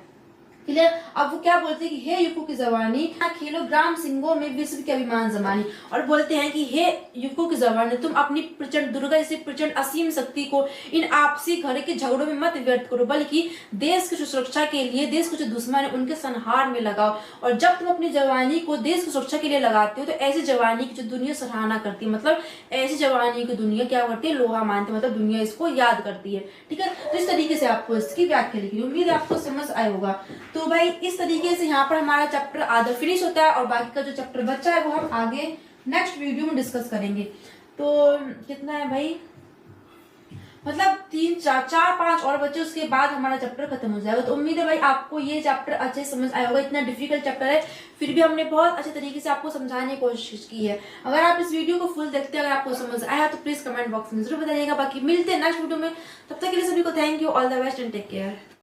क्लियर। अब वो क्या बोलते हैं कि हे युवकों की जवानी, खेलो ग्राम सिंहों में विश्व के अभिमान जमानी, और बोलते हैं कि हे युवकों की जवानी, तुम अपनी प्रचंड दुर्गा जैसी प्रचंड असीम शक्ति को इन आपसी घर के झगड़ों में मत व्यर्थ करो, बल्कि देश की सुरक्षा के लिए, देश के जो दुश्मन है उनके संहार में लगाओ। और जब तुम अपनी जवानी को देश की सुरक्षा के लिए लगाते हो तो ऐसी जवानी की जो दुनिया सराहना करती है, मतलब ऐसी जवानी की दुनिया क्या करती है, लोहा मानती है, मतलब दुनिया इसको याद करती है। ठीक है, तो इस तरीके से आपको इसकी व्याख्या लिखी, उम्मीद है आपको समझ आया होगा। तो भाई इस तरीके से यहाँ पर हमारा चैप्टर आधा फिनिश होता है, और बाकी का जो चैप्टर बचा है वो हम आगे नेक्स्ट वीडियो में डिस्कस करेंगे। तो कितना है भाई, मतलब 3-4-5 और बच्चे, उसके बाद हमारा चैप्टर खत्म हो जाएगा। तो उम्मीद है भाई आपको ये चैप्टर अच्छे समझ आया होगा। इतना डिफिकल्ट चैप्टर है फिर भी हमने बहुत अच्छे तरीके से आपको समझाने की कोशिश की है। अगर आप इस वीडियो को फुल देखते हैं, अगर आपको समझ आया तो प्लीज कमेंट बॉक्स में जरूर बताइएगा। बाकी मिलते हैं नेक्स्ट वीडियो में, तब तक के लिए सभी को thank you, all the best and take care.